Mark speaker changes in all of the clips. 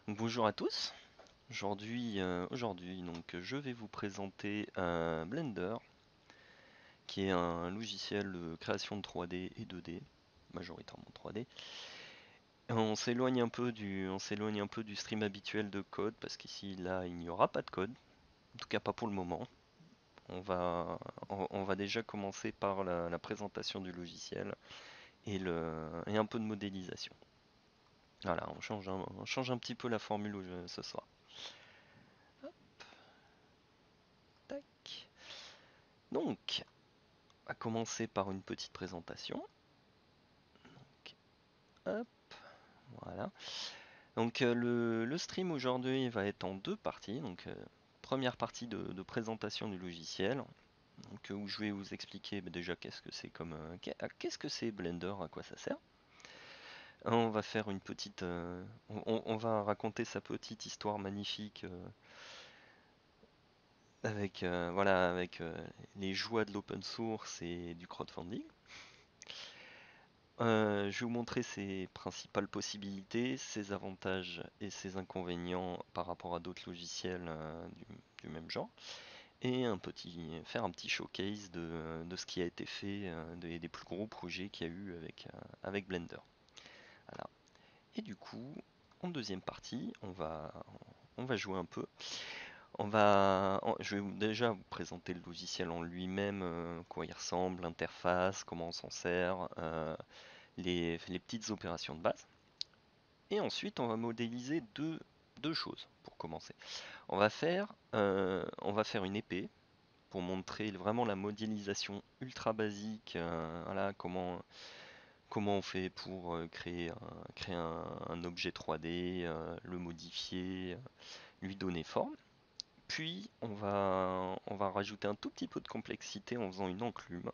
Speaker 1: Donc, bonjour à tous. Aujourd'hui, donc, je vais vous présenter Blender, qui est un logiciel de création de 3D et 2D, majoritairement 3D. On s'éloigne un peu du stream habituel de code parce qu'ici, là, il n'y aura pas de code, en tout cas pas pour le moment. On va déjà commencer par la présentation du logiciel et un peu de modélisation. Voilà, on change un petit peu la formule ce soir. Tac. Donc, on va commencer par une petite présentation. Donc, hop, voilà. Donc le stream aujourd'hui va être en deux parties. Donc première partie de présentation du logiciel, donc, où je vais vous expliquer déjà qu'est-ce que c'est qu'est-ce que c'est Blender, à quoi ça sert. On va faire une petite, on va raconter sa petite histoire magnifique avec les joies de l'open source et du crowdfunding. Je vais vous montrer ses principales possibilités, ses avantages et ses inconvénients par rapport à d'autres logiciels du même genre, et faire un petit showcase de ce qui a été fait, des plus gros projets qu'il y a eu avec Blender. Voilà. Et du coup, en deuxième partie, on va jouer un peu. Je vais déjà vous présenter le logiciel en lui-même, quoi il ressemble, l'interface, comment on s'en sert, les petites opérations de base. Et ensuite, on va modéliser deux choses pour commencer. On va faire une épée pour montrer vraiment la modélisation ultra basique, voilà, comment on fait pour créer un objet 3D, le modifier, lui donner forme. Puis on va rajouter un tout petit peu de complexité en faisant une enclume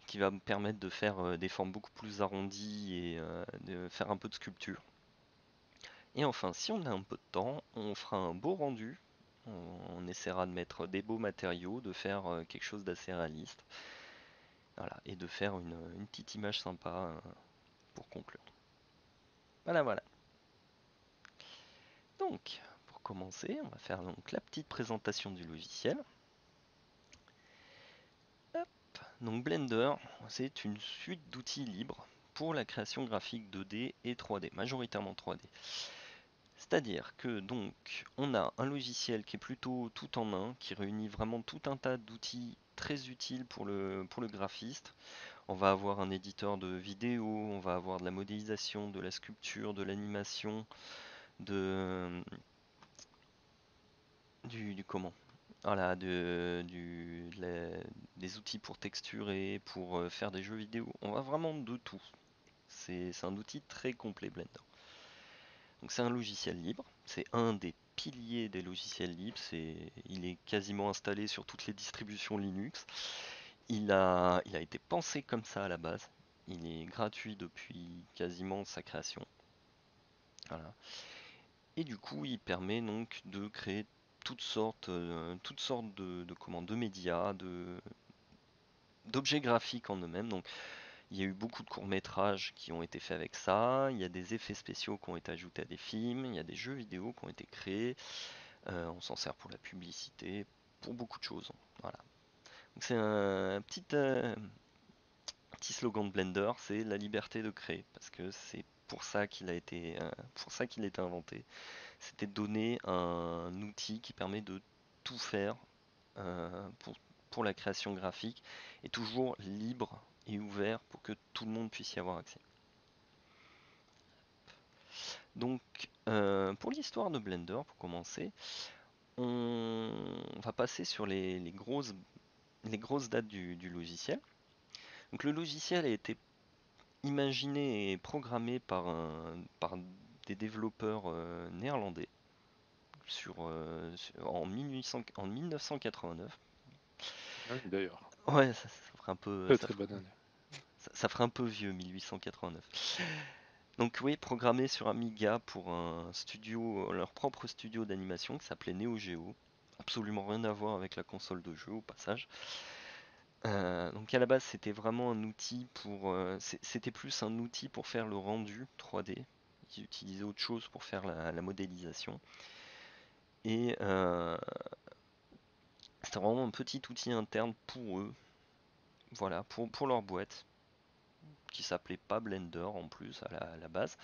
Speaker 1: qui va me permettre de faire des formes beaucoup plus arrondies et de faire un peu de sculpture. Et enfin, si on a un peu de temps, on fera un beau rendu. On essaiera de mettre des beaux matériaux, de faire quelque chose d'assez réaliste. Voilà, et de faire une petite image sympa pour conclure. Voilà, voilà. Donc, pour commencer, on va faire donc la petite présentation du logiciel. Hop. Donc Blender, c'est une suite d'outils libres pour la création graphique 2D et 3D, majoritairement 3D. C'est-à-dire que donc on a un logiciel qui est plutôt tout en un, qui réunit vraiment tout un tas d'outils très utiles pour le graphiste. On va avoir un éditeur de vidéo, on va avoir de la modélisation, de la sculpture, de l'animation, de du comment? Voilà, des outils pour texturer, pour faire des jeux vidéo. On va vraiment de tout. C'est un outil très complet, Blender. Donc c'est un logiciel libre, c'est un des piliers des logiciels libres, il est quasiment installé sur toutes les distributions Linux. Il a été pensé comme ça à la base. Il est gratuit depuis quasiment sa création. Voilà. Et du coup, il permet donc de créer toutes sortes de médias, d'objets graphiques en eux-mêmes. Donc, il y a eu beaucoup de courts-métrages qui ont été faits avec ça. Il y a des effets spéciaux qui ont été ajoutés à des films. Il y a des jeux vidéo qui ont été créés. On s'en sert pour la publicité, pour beaucoup de choses. Voilà. Donc, c'est un petit slogan de Blender, c'est la liberté de créer, parce que c'est pour ça qu'il a été inventé. C'était de donner un outil qui permet de tout faire pour la création graphique et toujours libre et ouvert pour que tout le monde puisse y avoir accès. Donc, pour l'histoire de Blender, pour commencer, on va passer sur les grosses dates du logiciel. Donc, le logiciel a été imaginé et programmé par des développeurs néerlandais en 1989.
Speaker 2: Ah oui, d'ailleurs.
Speaker 1: Ouais, ça ferait un peu,
Speaker 2: Très très bonne année.
Speaker 1: ça ferait un peu vieux, 1889. Donc oui, programmé sur Amiga pour un studio, leur propre studio d'animation qui s'appelait Neo Geo. Absolument rien à voir avec la console de jeu au passage. Donc à la base, c'était vraiment un outil c'était plus un outil pour faire le rendu 3D. ils utilisaient autre chose pour faire la modélisation. Et c'était vraiment un petit outil interne pour eux, voilà, pour leur boîte, qui s'appelait pas Blender en plus à la base,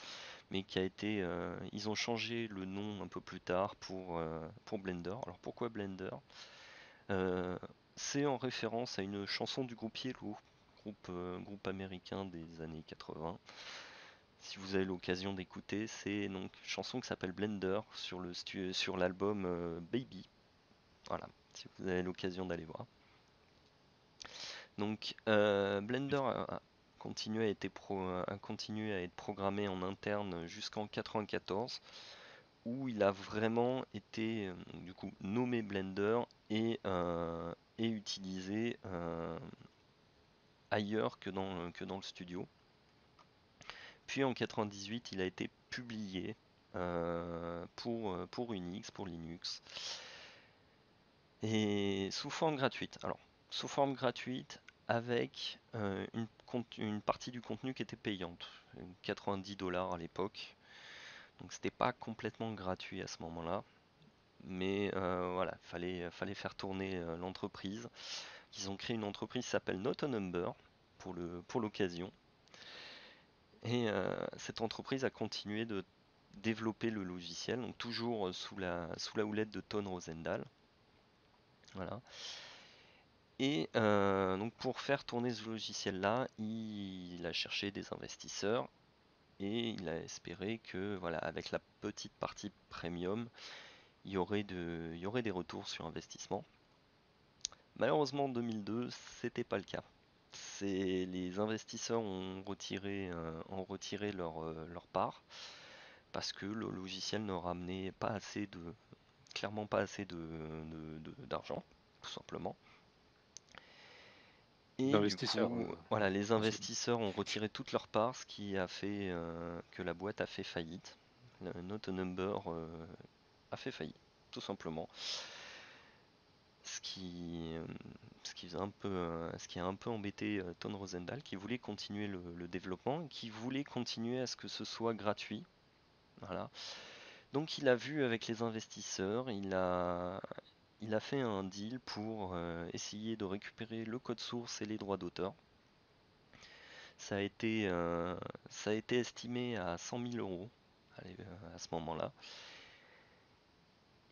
Speaker 1: mais qui a été, ils ont changé le nom un peu plus tard pour Blender. Alors pourquoi Blender? Euh, c'est en référence à une chanson du groupe Yellow, groupe américain des années 80. Si vous avez l'occasion d'écouter, c'est donc une chanson qui s'appelle Blender sur l'album Baby. Voilà, si vous avez l'occasion d'aller voir. Donc Blender a continué à être programmé en interne jusqu'en 94, où il a vraiment été du coup nommé Blender et utilisé ailleurs que dans le studio. Puis en 98, il a été publié pour Unix, pour Linux, et sous forme gratuite. Alors, sous forme gratuite avec une partie du contenu qui était payante, 90 $ à l'époque. Donc c'était pas complètement gratuit à ce moment-là, mais voilà, fallait faire tourner l'entreprise. Ils ont créé une entreprise qui s'appelle Not a Number pour l'occasion. Et cette entreprise a continué de développer le logiciel, donc toujours sous la houlette de Ton Rosendahl. Voilà. Et donc pour faire tourner ce logiciel-là, il a cherché des investisseurs et il a espéré que voilà, avec la petite partie premium, il y aurait des retours sur investissement. Malheureusement en 2002, c'était pas le cas. Les investisseurs ont retiré leur part parce que le logiciel ne ramenait pas assez clairement pas assez d'argent, tout simplement. Et du
Speaker 2: D'investisseurs.
Speaker 1: coup, voilà, les
Speaker 2: Enfin,
Speaker 1: investisseurs ont retiré toute leur part, ce qui a fait que la boîte a fait faillite. Not a Number a fait faillite, tout simplement. Ce qui, euh, ce qui a un peu embêté Ton Rosendahl, qui voulait continuer le développement, et qui voulait continuer à ce que ce soit gratuit. Voilà. Donc il a vu avec les investisseurs, il a fait un deal pour essayer de récupérer le code source et les droits d'auteur. Ça a été, euh, Ça a été estimé à 100 000 euros à ce moment-là.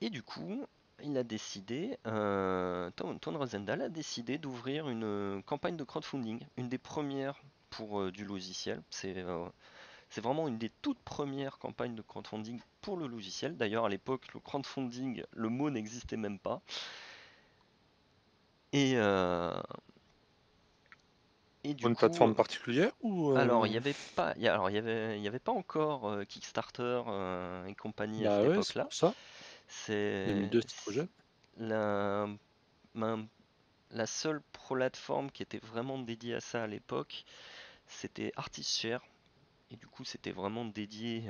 Speaker 1: Et du coup, Ton Rosendahl a décidé d'ouvrir une campagne de crowdfunding, une des premières pour du logiciel. C'est vraiment une des toutes premières campagnes de crowdfunding pour le logiciel. D'ailleurs, à l'époque, le crowdfunding, le mot n'existait même pas. Et, euh, et
Speaker 2: pour
Speaker 1: du
Speaker 2: une
Speaker 1: coup,
Speaker 2: plateforme particulière ou
Speaker 1: alors il y avait pas encore Kickstarter et compagnie à
Speaker 2: Bah
Speaker 1: cette
Speaker 2: ouais, c'est
Speaker 1: époque-là.
Speaker 2: pour ça.
Speaker 1: C'est
Speaker 2: 2002, c'était trop jeune.
Speaker 1: la, ben, la seule plateforme qui était vraiment dédiée à ça à l'époque, c'était Artistshare. Et du coup, c'était vraiment dédié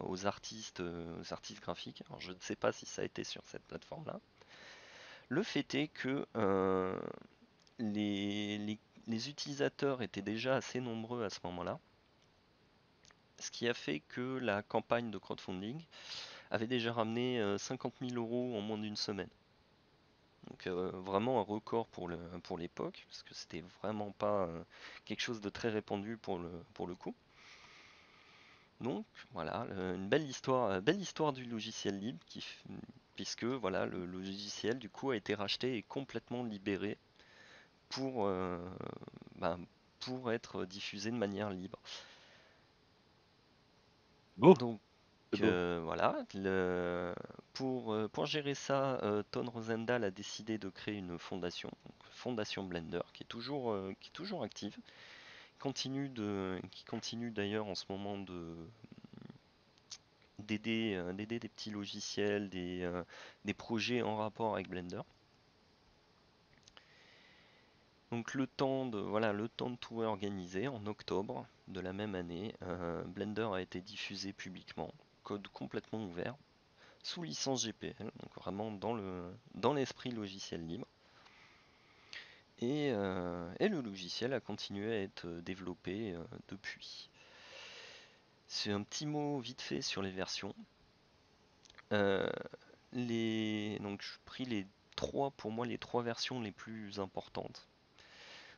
Speaker 1: aux artistes graphiques. Alors, je ne sais pas si ça a été sur cette plateforme-là. Le fait est que les utilisateurs étaient déjà assez nombreux à ce moment-là, ce qui a fait que la campagne de crowdfunding avait déjà ramené 50 000 euros en moins d'une semaine. Donc vraiment un record pour l'époque, parce que c'était vraiment pas quelque chose de très répandu pour le coup. Donc voilà, une belle histoire du logiciel libre puisque voilà, le logiciel du coup a été racheté et complètement libéré pour, euh, ben, pour être diffusé de manière libre.
Speaker 2: Beau,
Speaker 1: Donc
Speaker 2: c'est beau.
Speaker 1: voilà, pour gérer ça, Ton Rosendahl a décidé de créer une fondation, donc Fondation Blender, qui est toujours active, qui continue d'ailleurs en ce moment d'aider des petits logiciels, des projets en rapport avec Blender. Donc le temps de tout réorganiser, en octobre de la même année, Blender a été diffusé publiquement, code complètement ouvert, sous licence GPL, donc vraiment dans l'esprit logiciel libre. Et le logiciel a continué à être développé depuis. c'est un petit mot vite fait sur les versions. Euh, donc je pris pour moi les trois versions les plus importantes.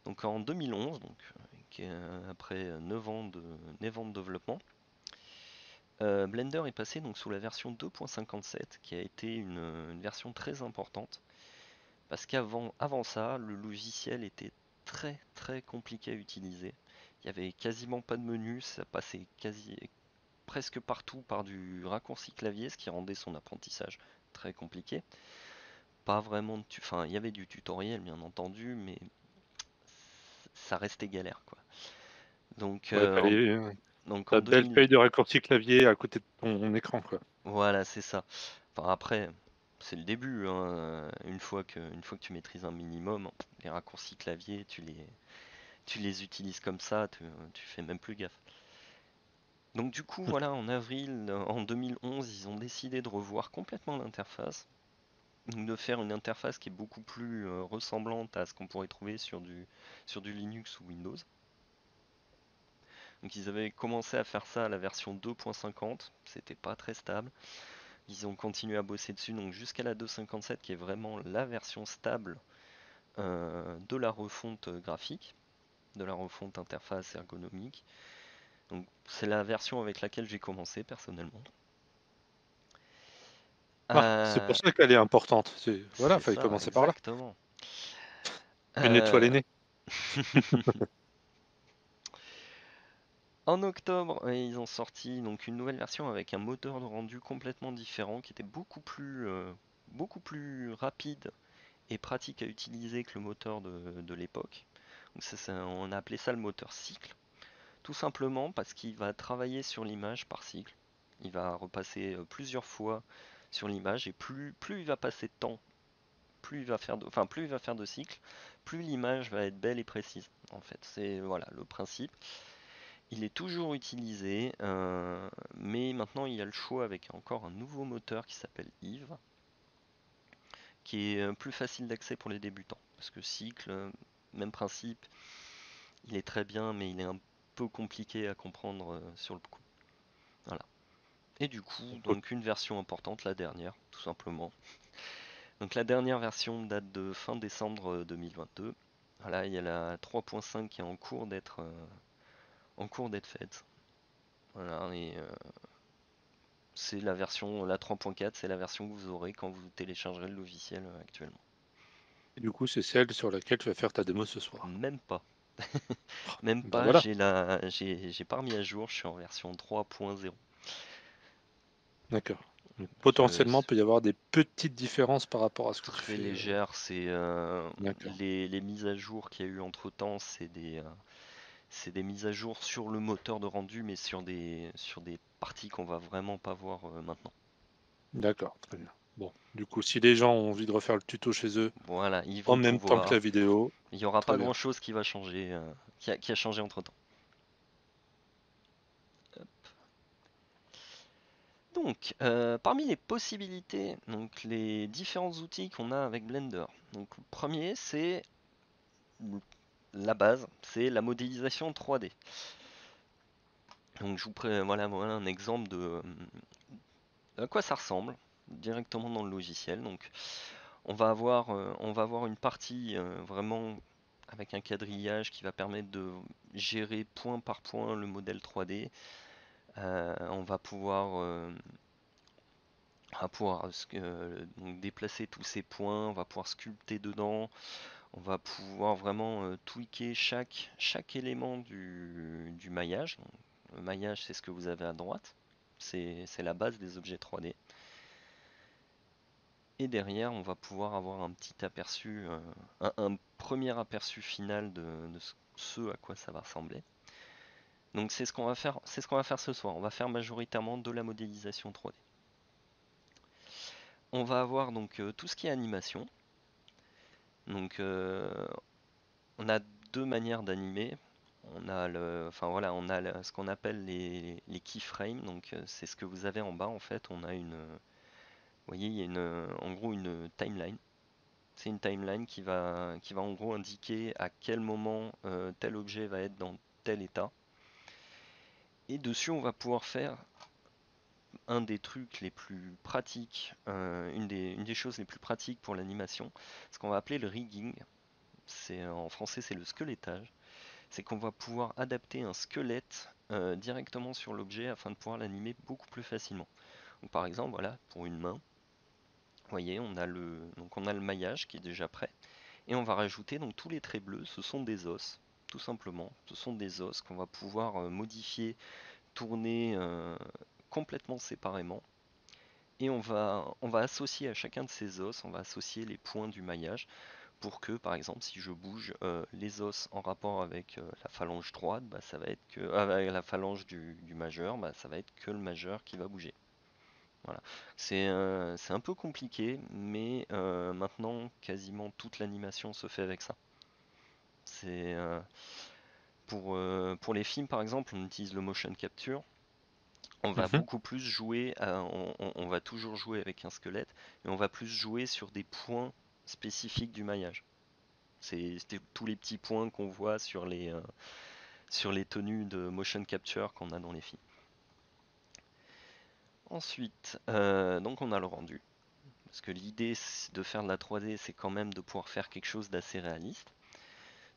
Speaker 1: Donc en 2011, après 9 ans de développement, Blender est passé donc sous la version 2.57 qui a été une version très importante parce avant ça, le logiciel était très très compliqué à utiliser. Il y avait quasiment pas de menu, ça passait presque partout par du raccourci clavier, ce qui rendait son apprentissage très compliqué. Pas vraiment enfin, il y avait du tutoriel bien entendu, mais ça restait galère quoi. Donc,
Speaker 2: Ouais,
Speaker 1: euh, en,
Speaker 2: fallait
Speaker 1: donc en
Speaker 2: ta belle
Speaker 1: 2000,
Speaker 2: feuille de raccourci clavier à côté de ton écran, quoi.
Speaker 1: voilà, c'est ça. Enfin après, c'est le début, hein. Une fois que tu maîtrises un minimum, les raccourcis clavier, tu les utilises comme ça, tu fais même plus gaffe. Donc du coup, voilà, en avril, en 2011, ils ont décidé de revoir complètement l'interface, de faire une interface qui est beaucoup plus ressemblante à ce qu'on pourrait trouver sur du Linux ou Windows. Donc ils avaient commencé à faire ça à la version 2.50, c'était pas très stable. Ils ont continué à bosser dessus donc jusqu'à la 2.57 qui est vraiment la version stable de la refonte graphique, de la refonte interface ergonomique. Donc c'est la version avec laquelle j'ai commencé personnellement.
Speaker 2: Ah, c'est pour
Speaker 1: Euh,
Speaker 2: ça qu'elle est importante. Voilà,
Speaker 1: c'est
Speaker 2: fallait
Speaker 1: ça,
Speaker 2: commencer par là.
Speaker 1: exactement.
Speaker 2: Une étoile
Speaker 1: Euh,
Speaker 2: est née.
Speaker 1: En octobre, ils ont sorti donc une nouvelle version avec un moteur de rendu complètement différent qui était beaucoup plus rapide et pratique à utiliser que le moteur de l'époque. Donc on a appelé ça le moteur cycle, tout simplement parce qu'il va travailler sur l'image par cycle. Il va repasser plusieurs fois sur l'image et plus il va passer de temps, plus il va faire de cycles, plus l'image va être belle et précise. En fait, c'est voilà le principe. Il est toujours utilisé, mais maintenant il y a le choix avec encore un nouveau moteur qui s'appelle Eve, qui est plus facile d'accès pour les débutants. Parce que cycle, même principe, il est très bien, mais il est un peu compliqué à comprendre sur le coup. Voilà. Et du coup,
Speaker 2: Ok.
Speaker 1: donc une version importante, la dernière, tout simplement. Donc la dernière version date de fin décembre 2022. Voilà, il y a la 3.5 qui est en cours d'être faite. Voilà, et c'est la 3.4, c'est la version que vous aurez quand vous téléchargerez le logiciel actuellement.
Speaker 2: Et du coup, c'est celle sur laquelle tu vas faire ta démo ce soir.
Speaker 1: Même pas.
Speaker 2: Ah,
Speaker 1: Même
Speaker 2: bah
Speaker 1: pas,
Speaker 2: voilà,
Speaker 1: j'ai pas remis à jour, je suis en version 3.0.
Speaker 2: d'accord. Donc,
Speaker 1: C'est
Speaker 2: potentiellement, peut y avoir des petites différences par rapport à ce que tu
Speaker 1: très
Speaker 2: fais.
Speaker 1: légère, c'est
Speaker 2: D'accord.
Speaker 1: les mises à jour qu'il y a eu entre temps, c'est des mises à jour sur le moteur de rendu, mais sur des parties qu'on va vraiment pas voir maintenant.
Speaker 2: D'accord, très bien. Bon, du coup, si les gens ont envie de refaire le tuto chez eux
Speaker 1: Voilà, ils
Speaker 2: en
Speaker 1: vont
Speaker 2: même temps que la
Speaker 1: pouvoir.
Speaker 2: vidéo,
Speaker 1: Il n'y aura
Speaker 2: très
Speaker 1: pas
Speaker 2: bien.
Speaker 1: grand chose qui va changer, qui a changé entre temps. Donc, parmi les possibilités, donc les différents outils qu'on a avec Blender. Donc, le premier, c'est la base, c'est la modélisation 3D. Donc, voilà un exemple de à quoi ça ressemble directement dans le logiciel. Donc, on va avoir une partie vraiment avec un quadrillage qui va permettre de gérer point par point le modèle 3D. On va pouvoir donc déplacer tous ces points, on va pouvoir sculpter dedans, on va pouvoir vraiment tweaker chaque élément du maillage. Donc, le maillage, c'est ce que vous avez à droite, c'est la base des objets 3D. Et derrière, on va pouvoir avoir un petit aperçu, un premier aperçu final de ce à quoi ça va ressembler. Donc c'est ce qu'on va faire ce soir. On va faire majoritairement de la modélisation 3D. On va avoir donc tout ce qui est animation. Donc on a deux manières d'animer. Enfin voilà, ce qu'on appelle les keyframes. Donc c'est ce que vous avez en bas en fait. On a vous voyez, il y a en gros une timeline. C'est une timeline qui va en gros indiquer à quel moment tel objet va être dans tel état. Et dessus, on va pouvoir faire un des trucs les plus pratiques, une des choses les plus pratiques pour l'animation, ce qu'on va appeler le rigging. En français, c'est le squelettage. C'est qu'on va pouvoir adapter un squelette directement sur l'objet afin de pouvoir l'animer beaucoup plus facilement. Donc, par exemple, voilà, pour une main, vous voyez, donc on a le maillage qui est déjà prêt. Et on va rajouter donc tous les traits bleus, ce sont des os, tout simplement. Ce sont des os qu'on va pouvoir modifier, tourner complètement séparément. Et on va associer à chacun de ces os, on va associer les points du maillage pour que, par exemple, si je bouge les os en rapport avec la phalange droite, bah, ça va être que, avec la phalange du majeur, bah, ça va être que le majeur qui va bouger. Voilà. C'est un peu compliqué, mais maintenant, quasiment toute l'animation se fait avec ça. C'est pour les films, par exemple, on utilise le motion capture. On va
Speaker 2: Mhm.
Speaker 1: beaucoup plus jouer, on va toujours jouer avec un squelette, et on va plus jouer sur des points spécifiques du maillage. C'est tous les petits points qu'on voit sur les tenues de motion capture qu'on a dans les films. Ensuite, donc on a le rendu. Parce que l'idée de faire de la 3D, c'est quand même de pouvoir faire quelque chose d'assez réaliste.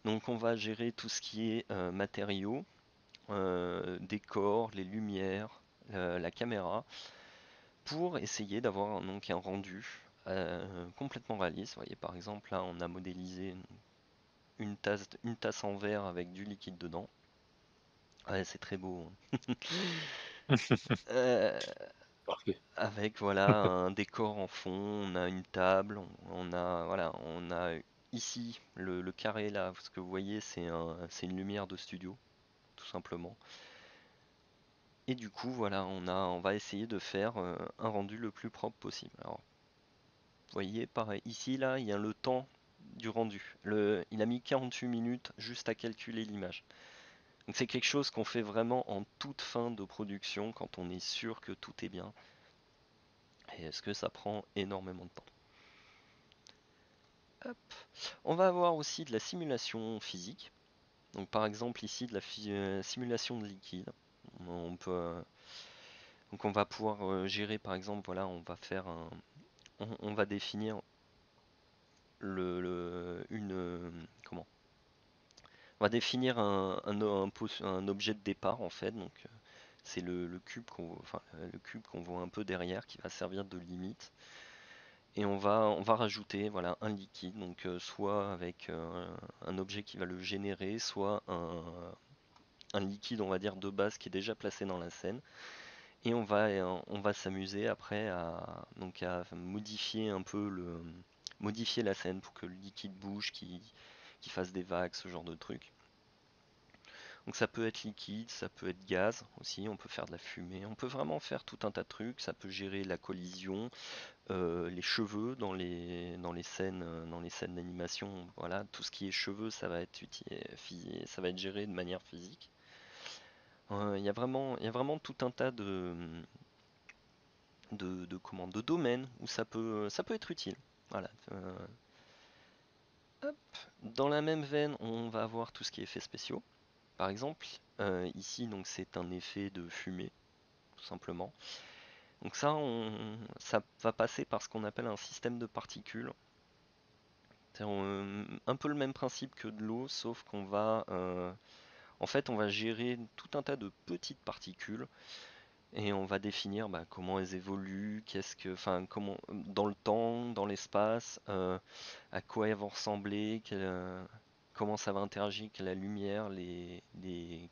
Speaker 1: Donc on va gérer tout ce qui est matériaux, décor, les lumières, la caméra, pour essayer d'avoir donc un rendu complètement réaliste. Vous voyez, par exemple, là, on a modélisé une tasse en verre avec du liquide dedans. Ouais, c'est très beau, hein. Euh,
Speaker 2: Parfait.
Speaker 1: Avec voilà un décor en fond, on a une table, on a ici le carré là, ce que vous voyez, c'est une lumière de studio, tout simplement. Et du coup, voilà, on va essayer de faire un rendu le plus propre possible. Alors, vous voyez, pareil, ici, là, il y a le temps du rendu. Il a mis 48 minutes juste à calculer l'image. Donc c'est quelque chose qu'on fait vraiment en toute fin de production, quand on est sûr que tout est bien. Et est-ce que ça prend énormément de temps? Hop. On va avoir aussi de la simulation physique. Donc par exemple ici de la simulation de liquide. On peut, donc on va pouvoir gérer par exemple, voilà, on va définir une, comment? On va définir un objet de départ en fait. Donc c'est le cube enfin, le cube qu'on voit un peu derrière qui va servir de limite. Et on va rajouter voilà, un liquide, donc soit avec un objet qui va le générer, soit un liquide, on va dire, de base qui est déjà placé dans la scène. Et on va s'amuser après donc à modifier un peu modifier la scène pour que le liquide bouge, qui fasse des vagues, ce genre de truc. Donc ça peut être liquide, ça peut être gaz aussi, on peut faire de la fumée, on peut vraiment faire tout un tas de trucs, ça peut gérer la collision, les cheveux dans les scènes d'animation, voilà, tout ce qui est cheveux, ça va être géré de manière physique. Il y a vraiment tout un tas de domaines où ça peut être utile. Voilà. Hop. Dans la même veine, on va avoir tout ce qui est effets spéciaux. Par exemple, ici, donc c'est un effet de fumée, tout simplement. Donc ça va passer par ce qu'on appelle un système de particules. C'est un peu le même principe que de l'eau, sauf qu'on va, en fait, on va gérer tout un tas de petites particules et on va définir bah, comment elles évoluent, enfin, comment, dans le temps, dans l'espace, à quoi elles vont ressembler, comment ça va interagir avec la lumière,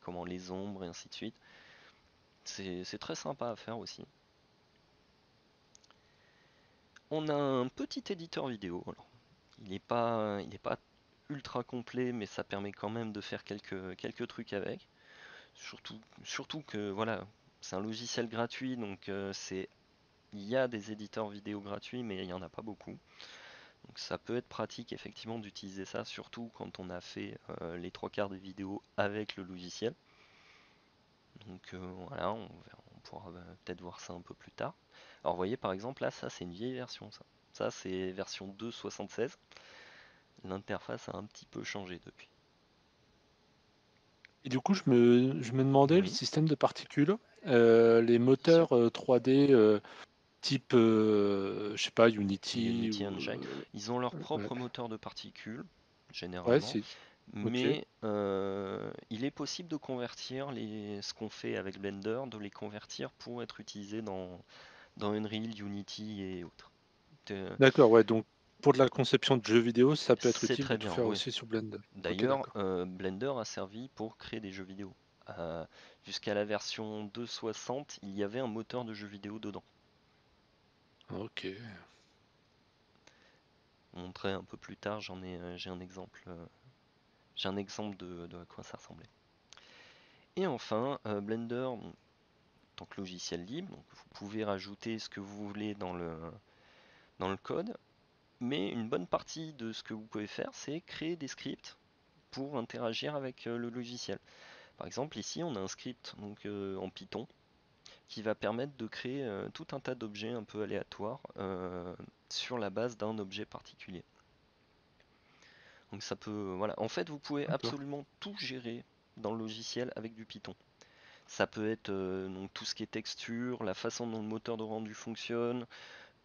Speaker 1: comment les ombres et ainsi de suite. C'est très sympa à faire aussi. On a un petit éditeur vidéo. Alors, il est pas ultra complet, mais ça permet quand même de faire quelques trucs avec. Surtout que voilà, c'est un logiciel gratuit, donc il y a des éditeurs vidéo gratuits, mais il n'y en a pas beaucoup. Donc ça peut être pratique effectivement d'utiliser ça, surtout quand on a fait les trois quarts des vidéos avec le logiciel. Donc voilà, on pourra peut-être voir ça un peu plus tard. Alors vous voyez par exemple là, ça c'est une vieille version ça. Ça c'est version 2.76. L'interface a un petit peu changé depuis.
Speaker 2: Et du coup, je me demandais le
Speaker 1: Oui,
Speaker 2: système de particules, les
Speaker 1: bien sûr.
Speaker 2: moteurs 3D type, je sais pas, Unity
Speaker 1: Unity,
Speaker 2: ou
Speaker 1: Engine, ils ont leur
Speaker 2: ouais,
Speaker 1: propre moteur de particules,
Speaker 2: ouais,
Speaker 1: généralement,
Speaker 2: c'est ok,
Speaker 1: mais il est possible de convertir ce qu'on fait avec Blender, de les convertir pour être utilisés dans Unreal, Unity et autres. Euh,
Speaker 2: d'accord, ouais, donc pour de la conception de jeux vidéo, ça peut être
Speaker 1: C'est
Speaker 2: utile de
Speaker 1: très
Speaker 2: tout
Speaker 1: bien,
Speaker 2: faire
Speaker 1: oui.
Speaker 2: aussi sur Blender. Ok,
Speaker 1: D'ailleurs,
Speaker 2: d'accord.
Speaker 1: Blender a servi pour créer des jeux vidéo. Euh, Jusqu'à la version 2.60, il y avait un moteur de jeux vidéo dedans.
Speaker 2: Ok,
Speaker 1: On montrerai un peu plus tard, j'ai un exemple de à quoi ça ressemblait. Et enfin, Blender, en tant que logiciel libre, donc vous pouvez rajouter ce que vous voulez dans le code, mais une bonne partie de ce que vous pouvez faire, c'est créer des scripts pour interagir avec le logiciel. Par exemple, ici, on a un script donc, en Python qui va permettre de créer tout un tas d'objets un peu aléatoires sur la base d'un objet particulier. Donc ça peut, voilà. En fait, vous pouvez
Speaker 2: d'accord.
Speaker 1: absolument tout gérer dans le logiciel avec du Python. Ça peut être donc tout ce qui est texture, la façon dont le moteur de rendu fonctionne,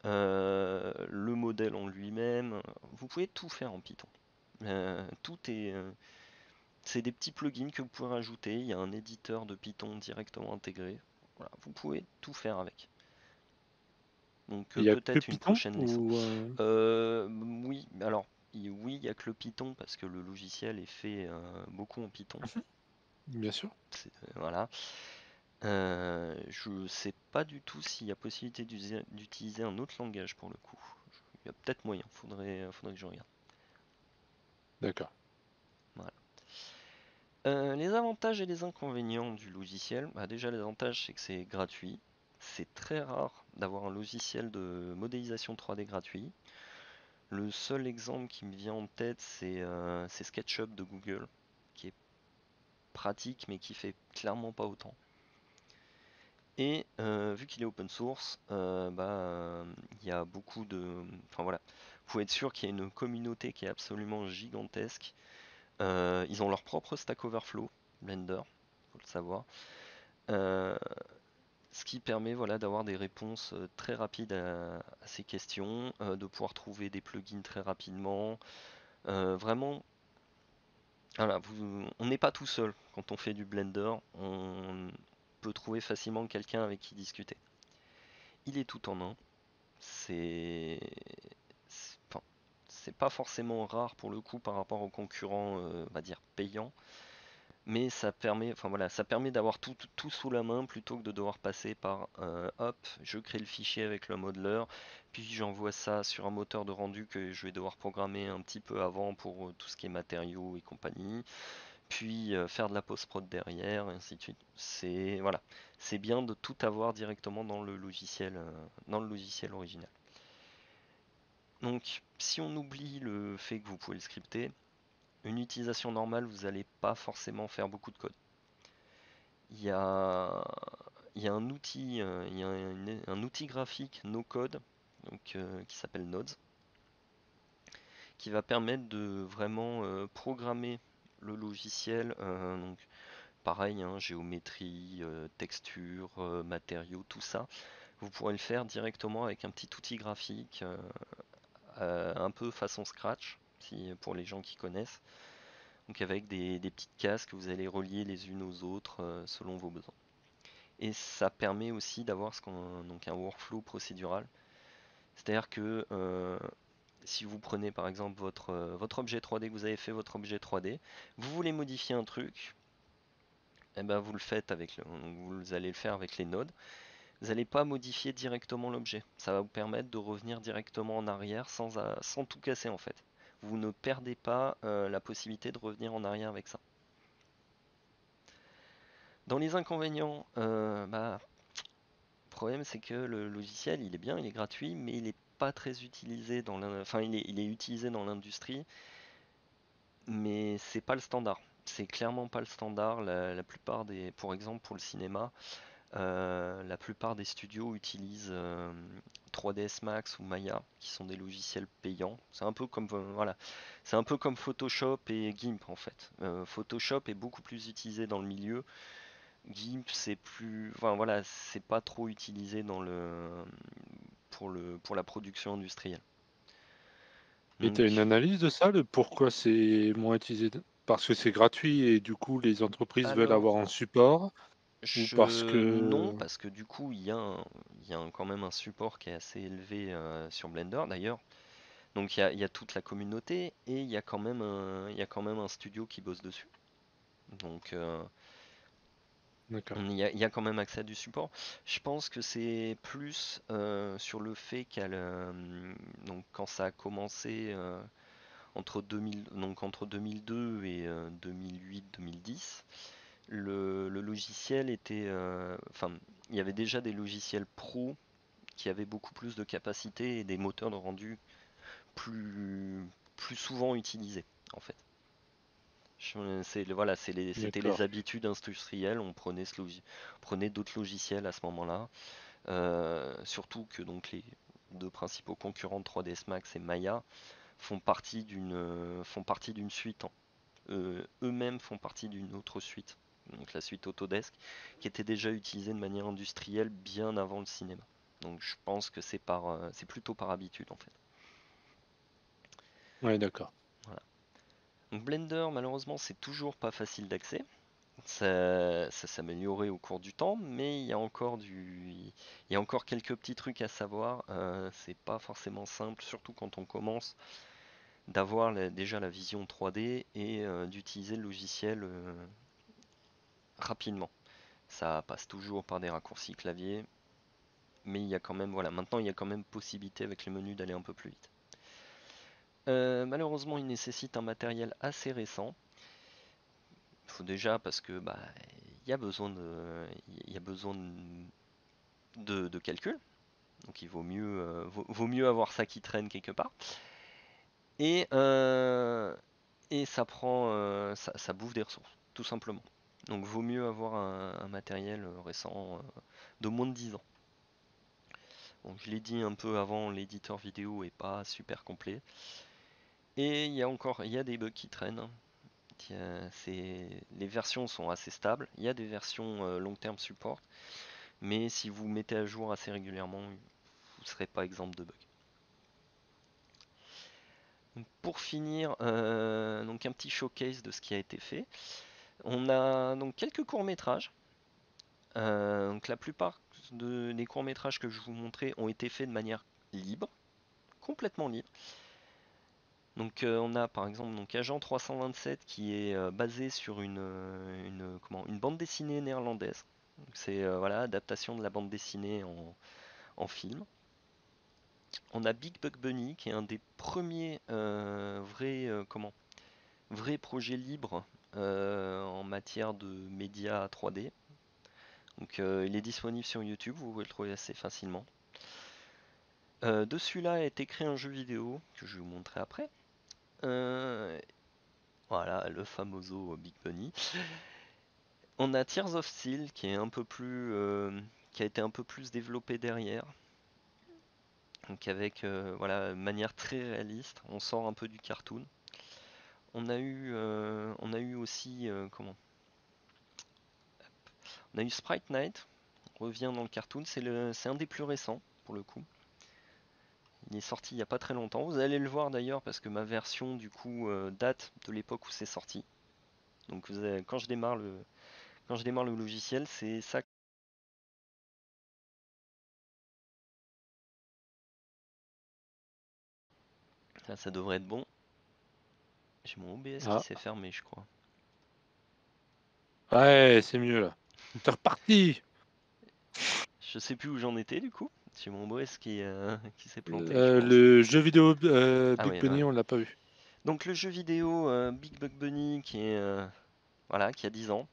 Speaker 1: le modèle en lui-même. Vous pouvez tout faire en Python. Tout est, c'est des petits plugins que vous pouvez rajouter. Il y a un éditeur de Python directement intégré. Voilà, vous pouvez tout faire avec. Donc
Speaker 2: Il y a que
Speaker 1: peut-être une
Speaker 2: Python
Speaker 1: prochaine leçon.
Speaker 2: ou
Speaker 1: Oui, alors oui, il n'y a que le Python parce que le logiciel est fait beaucoup en Python.
Speaker 2: bien sûr.
Speaker 1: Voilà. Je sais pas du tout s'il y a possibilité d'utiliser un autre langage pour le coup. Il y a peut-être moyen, faudrait que je regarde.
Speaker 2: D'accord.
Speaker 1: Voilà. Les avantages et les inconvénients du logiciel. Bah, déjà, les avantages, c'est que c'est gratuit. C'est très rare d'avoir un logiciel de modélisation 3D gratuit. Le seul exemple qui me vient en tête, c'est SketchUp de Google, qui est pratique mais qui fait clairement pas autant. Et vu qu'il est open source, il y a beaucoup de. Enfin voilà, vous pouvez être sûr qu'il y a une communauté qui est absolument gigantesque. Ils ont leur propre Stack Overflow, Blender, faut le savoir. Euh, Ce qui permet voilà, d'avoir des réponses très rapides à ces questions, de pouvoir trouver des plugins très rapidement. Vraiment, voilà, on n'est pas tout seul quand on fait du Blender, on peut trouver facilement quelqu'un avec qui discuter. Il est tout en un, c'est enfin, c'est pas forcément rare pour le coup par rapport aux concurrents, on va dire payants, mais ça permet d'avoir tout sous la main plutôt que de devoir passer par hop, je crée le fichier avec le modeler, puis j'envoie ça sur un moteur de rendu que je vais devoir programmer un petit peu avant pour tout ce qui est matériaux et compagnie, puis faire de la post-prod derrière, et ainsi de suite. C'est bien de tout avoir directement dans le logiciel original. Donc, si on oublie le fait que vous pouvez le scripter, une utilisation normale, vous n'allez pas forcément faire beaucoup de code. Il y a, il y a un outil, il y a un outil graphique no code, donc, qui s'appelle Nodes, qui va permettre de vraiment programmer le logiciel. Donc, pareil, hein, géométrie, texture, matériaux, tout ça. Vous pourrez le faire directement avec un petit outil graphique, un peu façon Scratch, pour les gens qui connaissent. Donc avec des petites cases que vous allez relier les unes aux autres selon vos besoins. Et ça permet aussi d'avoir donc un workflow procédural. C'est-à-dire que si vous prenez par exemple votre objet 3D, que vous avez fait votre objet 3D, vous voulez modifier un truc, et ben vous le faites vous allez le faire avec les nodes. Vous n'allez pas modifier directement l'objet. Ça va vous permettre de revenir directement en arrière sans tout casser en fait. Vous ne perdez pas la possibilité de revenir en arrière avec ça. Dans les inconvénients, le problème c'est que le logiciel il est bien, il est gratuit, mais il est pas très utilisé enfin il est utilisé dans l'industrie, mais c'est pas le standard. C'est clairement pas le standard. La plupart pour exemple pour le cinéma, La plupart des studios utilisent 3ds Max ou Maya, qui sont des logiciels payants. C'est un peu comme voilà, c'est un peu comme Photoshop et GIMP en fait. Photoshop est beaucoup plus utilisé dans le milieu. GIMP c'est plus, enfin voilà, c'est pas trop utilisé pour la production industrielle.
Speaker 2: Et tu as une
Speaker 1: Donc,
Speaker 2: analyse de ça, de pourquoi c'est moins utilisé? Parce que c'est gratuit et du coup les entreprises veulent avoir un
Speaker 1: alors,
Speaker 2: support, ou parce
Speaker 1: non,
Speaker 2: que...
Speaker 1: parce que du coup, quand même un support qui est assez élevé sur Blender. D'ailleurs, donc il y a toute la communauté et il y a quand même un studio qui bosse dessus. Donc
Speaker 2: D'accord,
Speaker 1: il y a quand même accès à du support. Je pense que c'est plus sur le fait donc quand ça a commencé entre 2002 et 2008-2010, le logiciel était, enfin, il y avait déjà des logiciels pro qui avaient beaucoup plus de capacité et des moteurs de rendu plus, plus souvent utilisés, en fait. Voilà, c'était les
Speaker 2: d'accord.
Speaker 1: habitudes industrielles. Prenait d'autres logiciels à ce moment-là. Surtout que donc les deux principaux concurrents de 3ds Max et Maya font partie d'une suite. Eux-mêmes font partie d'une autre suite, donc la suite Autodesk, qui était déjà utilisée de manière industrielle bien avant le cinéma. Donc je pense que c'est plutôt par habitude en fait.
Speaker 2: Ouais, d'accord.
Speaker 1: Voilà. Donc Blender, malheureusement, c'est toujours pas facile d'accès. Ça s'améliorait au cours du temps, mais il y a encore quelques petits trucs à savoir. C'est pas forcément simple, surtout quand on commence, d'avoir déjà la vision 3D et d'utiliser le logiciel rapidement. Ça passe toujours par des raccourcis clavier, mais il y a quand même, voilà, maintenant il y a quand même possibilité avec les menus d'aller un peu plus vite. Malheureusement, il nécessite un matériel assez récent. Il faut déjà parce que bah, il y a besoin de calcul, donc vaut mieux avoir ça qui traîne quelque part. Et, et ça bouffe des ressources, tout simplement. Donc vaut mieux avoir un matériel récent de moins de 10 ans. Bon, je l'ai dit un peu avant, l'éditeur vidéo est pas super complet. Et il y a des bugs qui traînent. Les versions sont assez stables. Il y a des versions long term support. Mais si vous mettez à jour assez régulièrement, vous ne serez pas exempt de bugs. Donc pour finir, donc un petit showcase de ce qui a été fait. On a donc quelques courts-métrages. Donc la plupart des courts-métrages que je vous montrais ont été faits de manière libre, complètement libre. Donc on a par exemple donc Agent 327 qui est basé sur une bande dessinée néerlandaise. C'est voilà, adaptation de la bande dessinée en film. On a Big Bug Bunny qui est un des premiers vrais projets libres en matière de médias 3D. Donc il est disponible sur YouTube, vous pouvez le trouver assez facilement. De celui-là a été créé un jeu vidéo que je vais vous montrer après. Euh, voilà, le famoso Big Bunny. On a Tears of Steel qui est qui a été un peu plus développé derrière. Donc avec voilà, une manière très réaliste, on sort un peu du cartoon. On a eu aussi on a eu Sprite Night, on revient dans le cartoon, c'est un des plus récents pour le coup. Il est sorti il n'y a pas très longtemps. Vous allez le voir d'ailleurs parce que ma version du coup date de l'époque où c'est sorti. Donc quand je démarre le logiciel, c'est ça. Là, ça devrait être bon. J'ai mon OBS qui
Speaker 2: Ah,
Speaker 1: s'est fermé, je crois.
Speaker 2: ouais, c'est mieux là. C'est reparti!
Speaker 1: Je sais plus où j'en étais du coup. J'ai mon OBS qui s'est planté, je pense.
Speaker 2: Le jeu vidéo
Speaker 1: Ah
Speaker 2: Big
Speaker 1: oui,
Speaker 2: Bunny,
Speaker 1: voilà.
Speaker 2: on l'a pas vu.
Speaker 1: Donc le jeu vidéo Big Bug Bunny voilà, qui a 10 ans.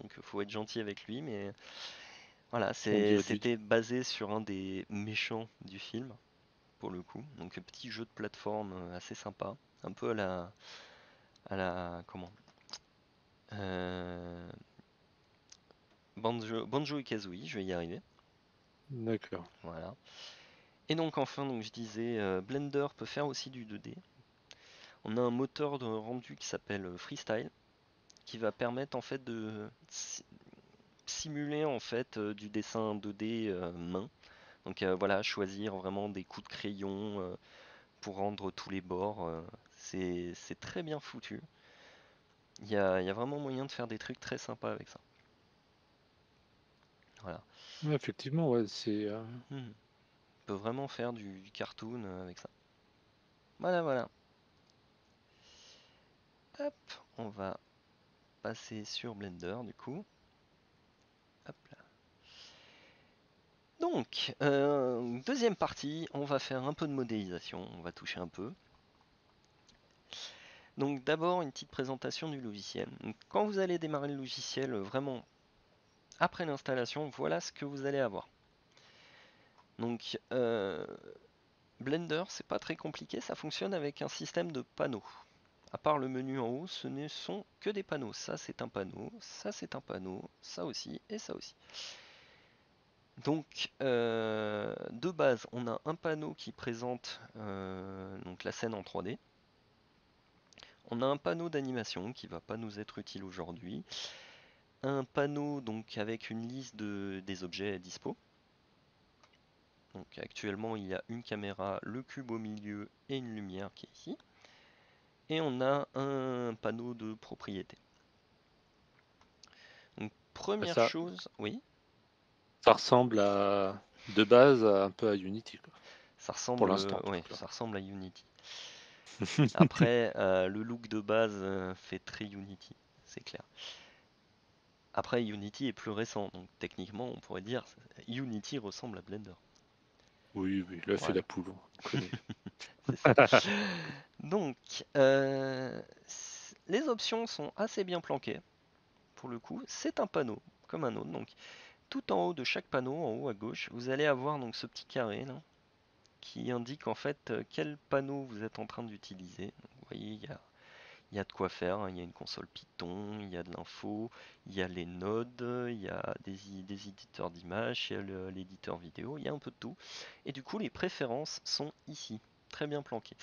Speaker 1: Donc faut être gentil avec lui, mais voilà,
Speaker 2: On dit adulte.
Speaker 1: c'était basé sur un des méchants du film, pour le coup. Donc un petit jeu de plateforme assez sympa. Un peu comment? Euh, Banjo et Kazooie, je vais y arriver.
Speaker 2: D'accord.
Speaker 1: Voilà. Et donc enfin, donc je disais, Blender peut faire aussi du 2D. On a un moteur de rendu qui s'appelle Freestyle, qui va permettre en fait de simuler en fait du dessin 2D main. Donc voilà, choisir vraiment des coups de crayon pour rendre tous les bords. C'est très bien foutu. Il y a vraiment moyen de faire des trucs très sympas avec ça. Voilà.
Speaker 2: Ouais, effectivement, ouais, c'est
Speaker 1: On peut vraiment faire du cartoon avec ça. Voilà, voilà. Hop, on va passer sur Blender du coup. Hop là. Donc, deuxième partie, on va faire un peu de modélisation, on va toucher un peu. Donc d'abord une petite présentation du logiciel. Donc, quand vous allez démarrer le logiciel, vraiment après l'installation, voilà ce que vous allez avoir. Donc Blender, c'est pas très compliqué, ça fonctionne avec un système de panneaux. À part le menu en haut, ce ne sont que des panneaux. Ça c'est un panneau, ça c'est un panneau, ça aussi et ça aussi. Donc de base, on a un panneau qui présente donc la scène en 3D. On a un panneau d'animation qui va pas nous être utile aujourd'hui. Un panneau donc avec une liste des objets dispo. Donc actuellement il y a une caméra, le cube au milieu et une lumière qui est ici. Et on a un panneau de propriété. Donc première
Speaker 2: ça,
Speaker 1: chose, oui,
Speaker 2: ça ressemble de base un peu à Unity, quoi.
Speaker 1: ça
Speaker 2: Pour
Speaker 1: ressemble,
Speaker 2: l'instant, en tout
Speaker 1: ouais,
Speaker 2: cas.
Speaker 1: ça ressemble à Unity. Après, le look de base fait très Unity, c'est clair. Après, Unity est plus récent, donc techniquement, on pourrait dire Unity ressemble à Blender.
Speaker 2: Oui, oui, là fait
Speaker 1: Voilà,
Speaker 2: la poule, on connaît.
Speaker 1: c'est ça. Donc, les options sont assez bien planquées. Pour le coup, c'est un panneau comme un autre. Donc, tout en haut de chaque panneau, en haut à gauche, vous allez avoir donc ce petit carré là, qui indique en fait quel panneau vous êtes en train d'utiliser. Vous voyez, il y a de quoi faire, hein. Il y a une console Python, il y a de l'info, il y a les nodes, il y a des éditeurs d'images, il y a l'éditeur vidéo, il y a un peu de tout. Et du coup, les préférences sont ici, très bien planquées.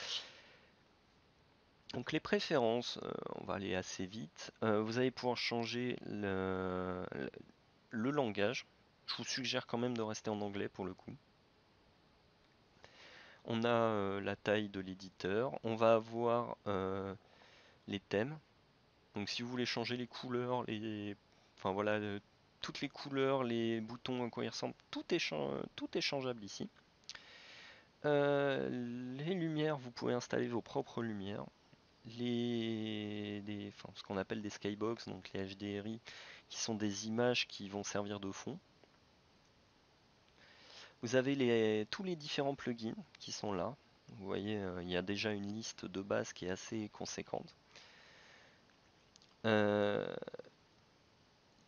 Speaker 1: Donc les préférences, on va aller assez vite. Vous allez pouvoir changer le langage. Je vous suggère quand même de rester en anglais pour le coup. On a la taille de l'éditeur. On va avoir les thèmes. Donc si vous voulez changer les couleurs, enfin voilà, toutes les couleurs, les boutons à quoi ils ressemblent, tout est changeable ici. Les lumières, vous pouvez installer vos propres lumières. Enfin, ce qu'on appelle des skybox, donc les HDRI, qui sont des images qui vont servir de fond. Vous avez tous les différents plugins qui sont là. Vous voyez, il y a déjà une liste de base qui est assez conséquente.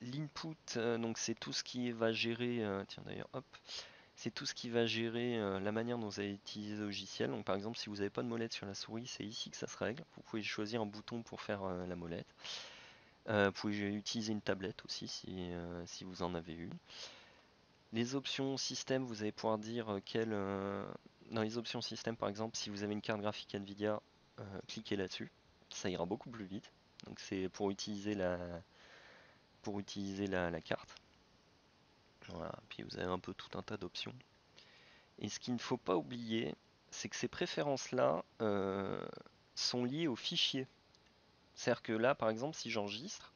Speaker 1: L'input, donc c'est tout ce qui va gérer, tiens d'ailleurs, hop, c'est tout ce qui va gérer la manière dont vous allez utiliser le logiciel. Donc par exemple, si vous n'avez pas de molette sur la souris, c'est ici que ça se règle. Vous pouvez choisir un bouton pour faire la molette. Vous pouvez utiliser une tablette aussi si vous en avez une. Les options système, vous allez pouvoir dire dans les options système par exemple, si vous avez une carte graphique Nvidia, cliquez là-dessus. Ça ira beaucoup plus vite. Donc c'est pour utiliser la carte. Voilà. Puis vous avez un peu tout un tas d'options. Et ce qu'il ne faut pas oublier, c'est que ces préférences-là sont liées au fichier. C'est-à-dire que là, par exemple, si j'enregistre,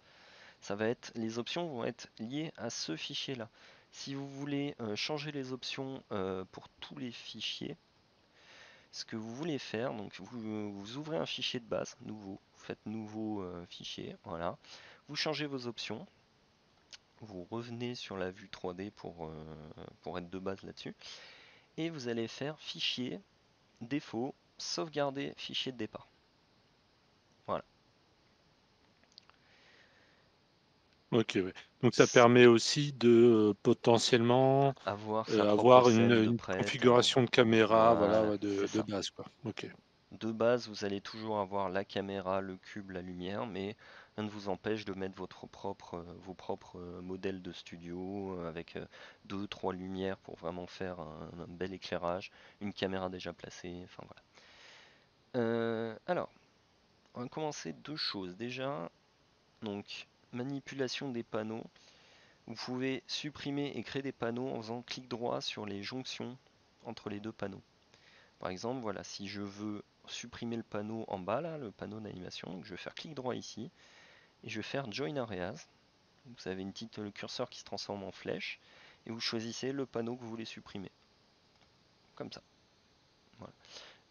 Speaker 1: les options vont être liées à ce fichier-là. Si vous voulez changer les options pour tous les fichiers, ce que vous voulez faire, donc vous ouvrez un fichier de base, nouveau, vous faites nouveau fichier, voilà. Vous changez vos options, vous revenez sur la vue 3D pour être de base là-dessus, et vous allez faire fichier, défaut, sauvegarder fichier de départ. Voilà.
Speaker 2: Ok, ouais. Donc ça permet aussi de potentiellement
Speaker 1: Avoir sa propre
Speaker 2: avoir
Speaker 1: scène de
Speaker 2: une
Speaker 1: prête.
Speaker 2: configuration de caméra, voilà,
Speaker 1: Voilà,
Speaker 2: ouais,
Speaker 1: c'est
Speaker 2: de
Speaker 1: ça.
Speaker 2: base, quoi. Ok.
Speaker 1: De base, vous allez toujours avoir la caméra, le cube, la lumière, mais rien ne vous empêche de mettre vos propres modèles de studio avec deux, trois lumières pour vraiment faire un bel éclairage, une caméra déjà placée, enfin voilà. Alors, on va commencer deux choses. Déjà, donc manipulation des panneaux. Vous pouvez supprimer et créer des panneaux en faisant clic droit sur les jonctions entre les deux panneaux. Par exemple, voilà, si je veux supprimer le panneau en bas, là, le panneau d'animation, je vais faire clic droit ici et je vais faire Join Areas. Vous avez le curseur qui se transforme en flèche et vous choisissez le panneau que vous voulez supprimer. Comme ça. Voilà.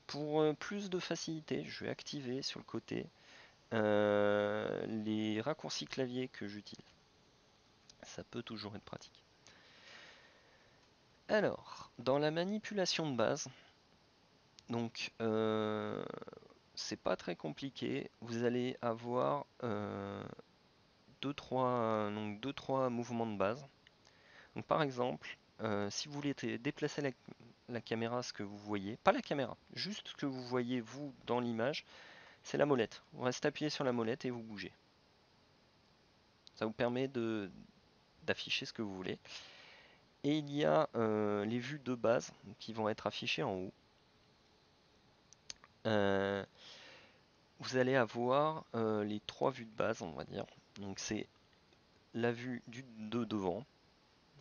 Speaker 1: Pour plus de facilité, je vais activer sur le côté les raccourcis clavier que j'utilise. Ça peut toujours être pratique. Alors, dans la manipulation de base, donc c'est pas très compliqué. Vous allez avoir 2-3 mouvements de base. Donc par exemple, si vous voulez déplacer la caméra, ce que vous voyez, pas la caméra, juste ce que vous voyez vous dans l'image, c'est la molette. Vous restez appuyé sur la molette et vous bougez. Ça vous permet d'afficher ce que vous voulez. Et il y a les vues de base qui vont être affichées en haut. Vous allez avoir les trois vues de base, on va dire. Donc c'est la vue de devant,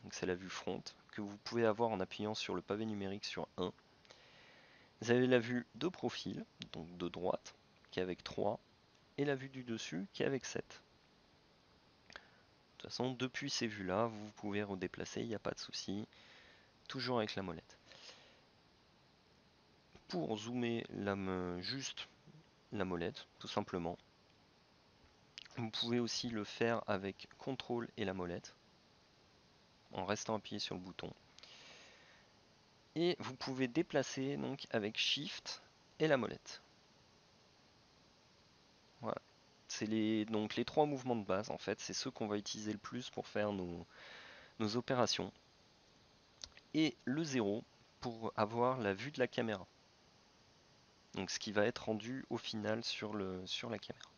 Speaker 1: donc c'est la vue front, que vous pouvez avoir en appuyant sur le pavé numérique sur 1. Vous avez la vue de profil, donc de droite, qui est avec 3, et la vue du dessus qui est avec 7. De toute façon, depuis ces vues-là, vous pouvez redéplacer, il n'y a pas de souci, toujours avec la molette. Pour zoomer juste la molette, tout simplement, vous pouvez aussi le faire avec CTRL et la molette, en restant appuyé sur le bouton. Et vous pouvez déplacer donc avec Shift et la molette. Voilà. C'est donc les trois mouvements de base en fait, c'est ceux qu'on va utiliser le plus pour faire nos opérations. Et le 0 pour avoir la vue de la caméra. Donc ce qui va être rendu au final sur la caméra.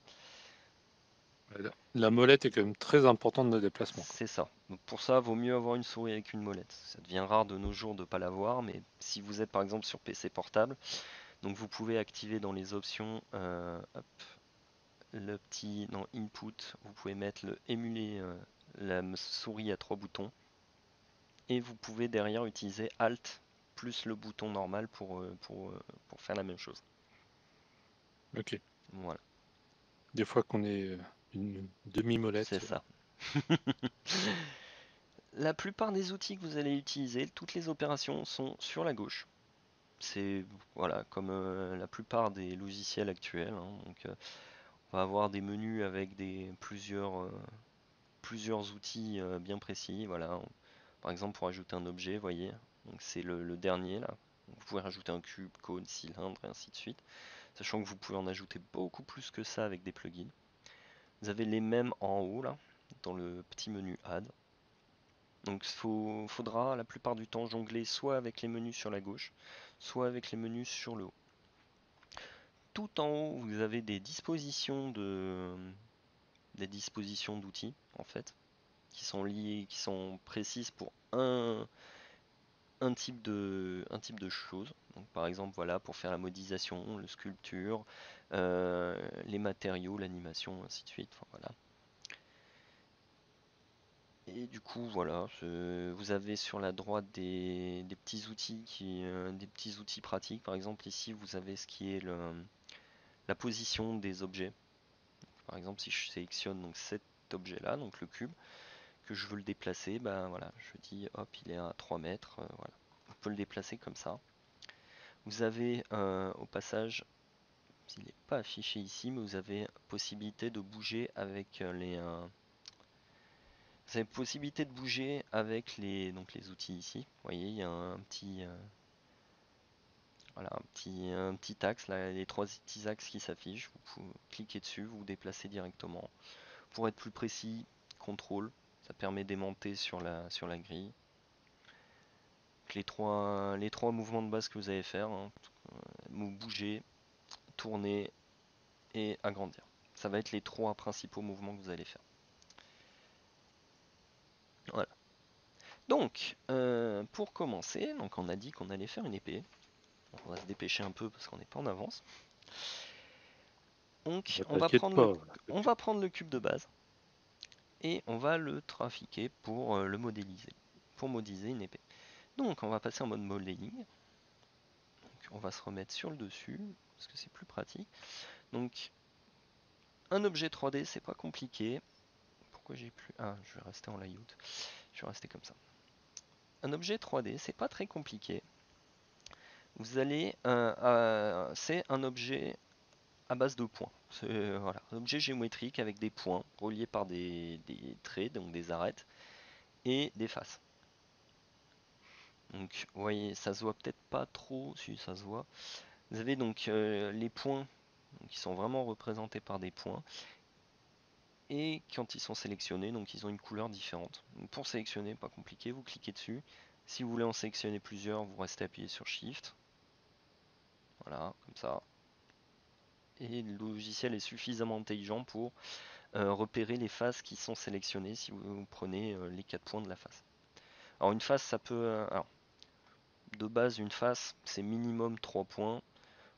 Speaker 2: La molette est quand même très importante dans le déplacement.
Speaker 1: C'est ça. Donc pour ça, vaut mieux avoir une souris avec une molette. Ça devient rare de nos jours de ne pas l'avoir, mais si vous êtes par exemple sur PC portable, donc vous pouvez activer dans les options hop, le petit dans Input, vous pouvez mettre le émuler la souris à trois boutons et vous pouvez derrière utiliser Alt plus le bouton normal pour faire la même chose.
Speaker 2: Ok.
Speaker 1: Voilà,
Speaker 2: Des fois qu'on est une
Speaker 1: c'est
Speaker 2: demi-molette.
Speaker 1: ça. La plupart des outils que vous allez utiliser, toutes les opérations sont sur la gauche. C'est voilà, comme la plupart des logiciels actuels, hein. Donc, on va avoir des menus avec plusieurs outils bien précis. Voilà. Par exemple, pour ajouter un objet, voyez, donc c'est le dernier là. Vous pouvez rajouter un cube, cône, cylindre et ainsi de suite. Sachant que vous pouvez en ajouter beaucoup plus que ça avec des plugins. Vous avez les mêmes en haut là, dans le petit menu Add. Donc il faudra la plupart du temps jongler soit avec les menus sur la gauche, soit avec les menus sur le haut. Tout en haut, vous avez des dispositions d'outils en fait, qui sont liées, qui sont précises pour un type de choses. Donc, par exemple, voilà, pour faire la modélisation, le sculpture, les matériaux, l'animation, ainsi de suite. Enfin, voilà. Et du coup, voilà, vous avez sur la droite des petits outils des petits outils pratiques. Par exemple, ici, vous avez ce qui est la position des objets. Par exemple, si je sélectionne donc cet objet-là, donc le cube, que je veux le déplacer, ben voilà, je dis hop, il est à 3 mètres, voilà. On peut le déplacer comme ça. Vous avez au passage, il n'est pas affiché ici, mais vous avez possibilité de bouger avec vous avez possibilité de bouger avec donc les outils ici. Vous voyez, il y a un petit, voilà, un petit axe, là, les trois petits axes qui s'affichent. Vous cliquez dessus, vous vous déplacez directement. Pour être plus précis, contrôle, ça permet d'aimanter sur la grille. Les trois mouvements de base que vous allez faire, hein, bouger, tourner et agrandir. Ça va être les 3 principaux mouvements que vous allez faire. Voilà. Donc, pour commencer, donc on a dit qu'on allait faire une épée. On va se dépêcher un peu parce qu'on n'est pas en avance. Donc,
Speaker 2: Bah, t'inquiète pas.
Speaker 1: on va prendre le cube de base et on va le trafiquer pour le modéliser, pour modéliser une épée. Donc, on va passer en mode modeling. Donc, on va se remettre sur le dessus parce que c'est plus pratique. Donc, un objet 3D, c'est pas compliqué. Pourquoi j'ai plus... Ah, je vais rester en layout. Je vais rester comme ça. Un objet 3D, c'est pas très compliqué. Vous allez... c'est un objet à base de points. C'est voilà, un objet géométrique avec des points reliés par des traits, donc des arêtes, et des faces. Donc, vous voyez, ça se voit peut-être pas trop, si ça se voit. Vous avez donc les points qui sont vraiment représentés par des points. Et quand ils sont sélectionnés, donc ils ont une couleur différente. Donc pour sélectionner, pas compliqué, vous cliquez dessus. Si vous voulez en sélectionner plusieurs, vous restez appuyé sur Shift. Voilà, comme ça. Et le logiciel est suffisamment intelligent pour repérer les faces qui sont sélectionnées si vous prenez les 4 points de la face. Alors une face, ça peut... alors, de base, une face, c'est minimum 3 points.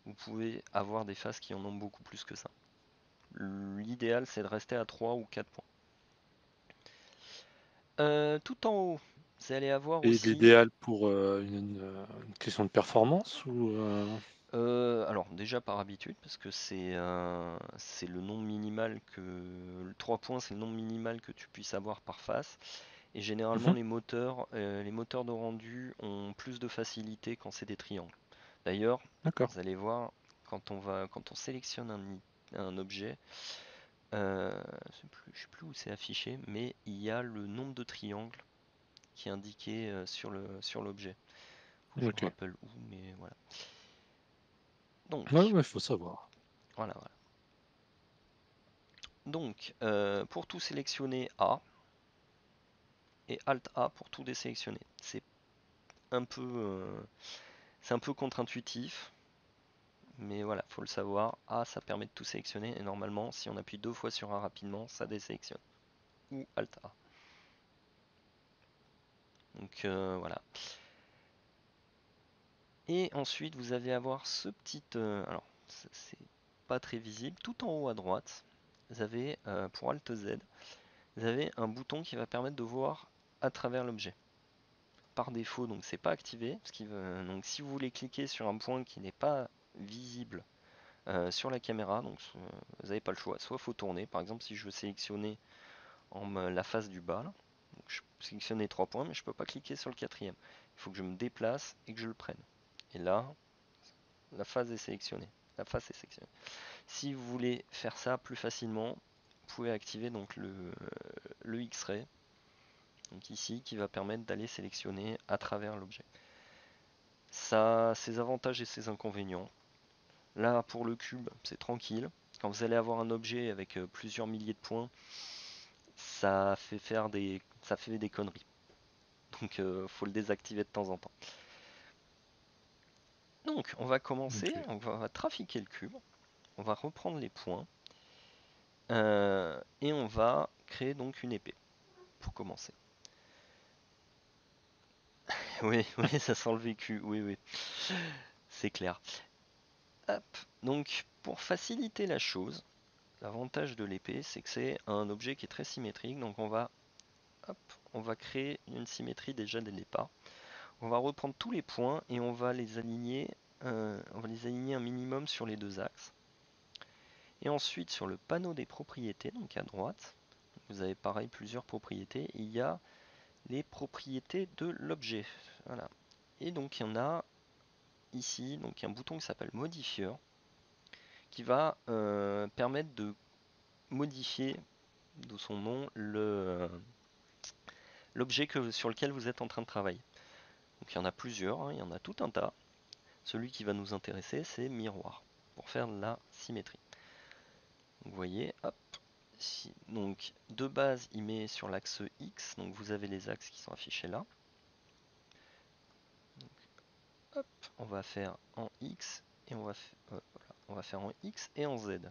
Speaker 1: Vous pouvez avoir des faces qui en ont beaucoup plus que ça. L'idéal, c'est de rester à 3 ou 4 points. Tout en haut, vous allez avoir
Speaker 2: Et
Speaker 1: aussi...
Speaker 2: l'idéal pour une question de performance ou
Speaker 1: alors déjà par habitude, parce que c'est le nombre minimal que... Le 3 points, c'est le nombre minimal que tu puisses avoir par face. Et généralement,
Speaker 2: Mhm.
Speaker 1: les moteurs de rendu ont plus de facilité quand c'est des triangles. D'ailleurs,
Speaker 2: D'accord.
Speaker 1: vous allez voir, quand on sélectionne un objet, je sais plus où c'est affiché, mais il y a le nombre de triangles qui est indiqué sur l'objet. Faut que je me
Speaker 2: Ok.
Speaker 1: rappelle où, mais voilà.
Speaker 2: Ouais,
Speaker 1: Donc,
Speaker 2: ouais, faut savoir.
Speaker 1: voilà, voilà. Donc, pour tout sélectionner A et Alt A pour tout désélectionner. Un peu, c'est un peu contre-intuitif, mais voilà, faut le savoir. A, ça permet de tout sélectionner et normalement, si on appuie 2 fois sur A rapidement, ça désélectionne. Ou Alt A. Donc voilà. Et ensuite, vous allez avoir ce petit, alors c'est pas très visible, tout en haut à droite, vous avez pour Alt Z, vous avez un bouton qui va permettre de voir à travers l'objet. Par défaut, donc c'est pas activé, donc si vous voulez cliquer sur un point qui n'est pas visible sur la caméra, donc vous n'avez pas le choix, soit faut tourner, par exemple si je veux sélectionner la face du bas, là, donc je peux sélectionner 3 points, mais je peux pas cliquer sur le quatrième. Il faut que je me déplace et que je le prenne. Et là, la face est sélectionnée. La face est sélectionnée. Si vous voulez faire ça plus facilement, vous pouvez activer donc le X-Ray, donc ici, qui va permettre d'aller sélectionner à travers l'objet. Ça a ses avantages et ses inconvénients. Là, pour le cube, c'est tranquille. Quand vous allez avoir un objet avec plusieurs milliers de points, ça fait des conneries. Donc, faut le désactiver de temps en temps. Donc, on va commencer,
Speaker 2: Ok.
Speaker 1: on va trafiquer le cube, on va reprendre les points, et on va créer donc une épée pour commencer. Oui, oui, ça sent le vécu, oui, oui, c'est clair. Hop. Donc, pour faciliter la chose, l'avantage de l'épée, c'est que c'est un objet qui est très symétrique, donc hop, on va créer une symétrie déjà dès le départ. On va reprendre tous les points et on va les aligner un minimum sur les 2 axes. Et ensuite, sur le panneau des propriétés, donc à droite, vous avez pareil plusieurs propriétés. Il y a les propriétés de l'objet. Voilà. Et donc il y en a ici, donc un bouton qui s'appelle modifieur, qui va permettre de modifier de son nom l'objet sur lequel vous êtes en train de travailler. Donc il y en a plusieurs, hein, il y en a tout un tas. Celui qui va nous intéresser, c'est miroir, pour faire de la symétrie. Donc vous voyez, hop, donc de base il met sur l'axe X, donc vous avez les axes qui sont affichés là. Donc, hop, on va faire en X et on va faire en X et en Z.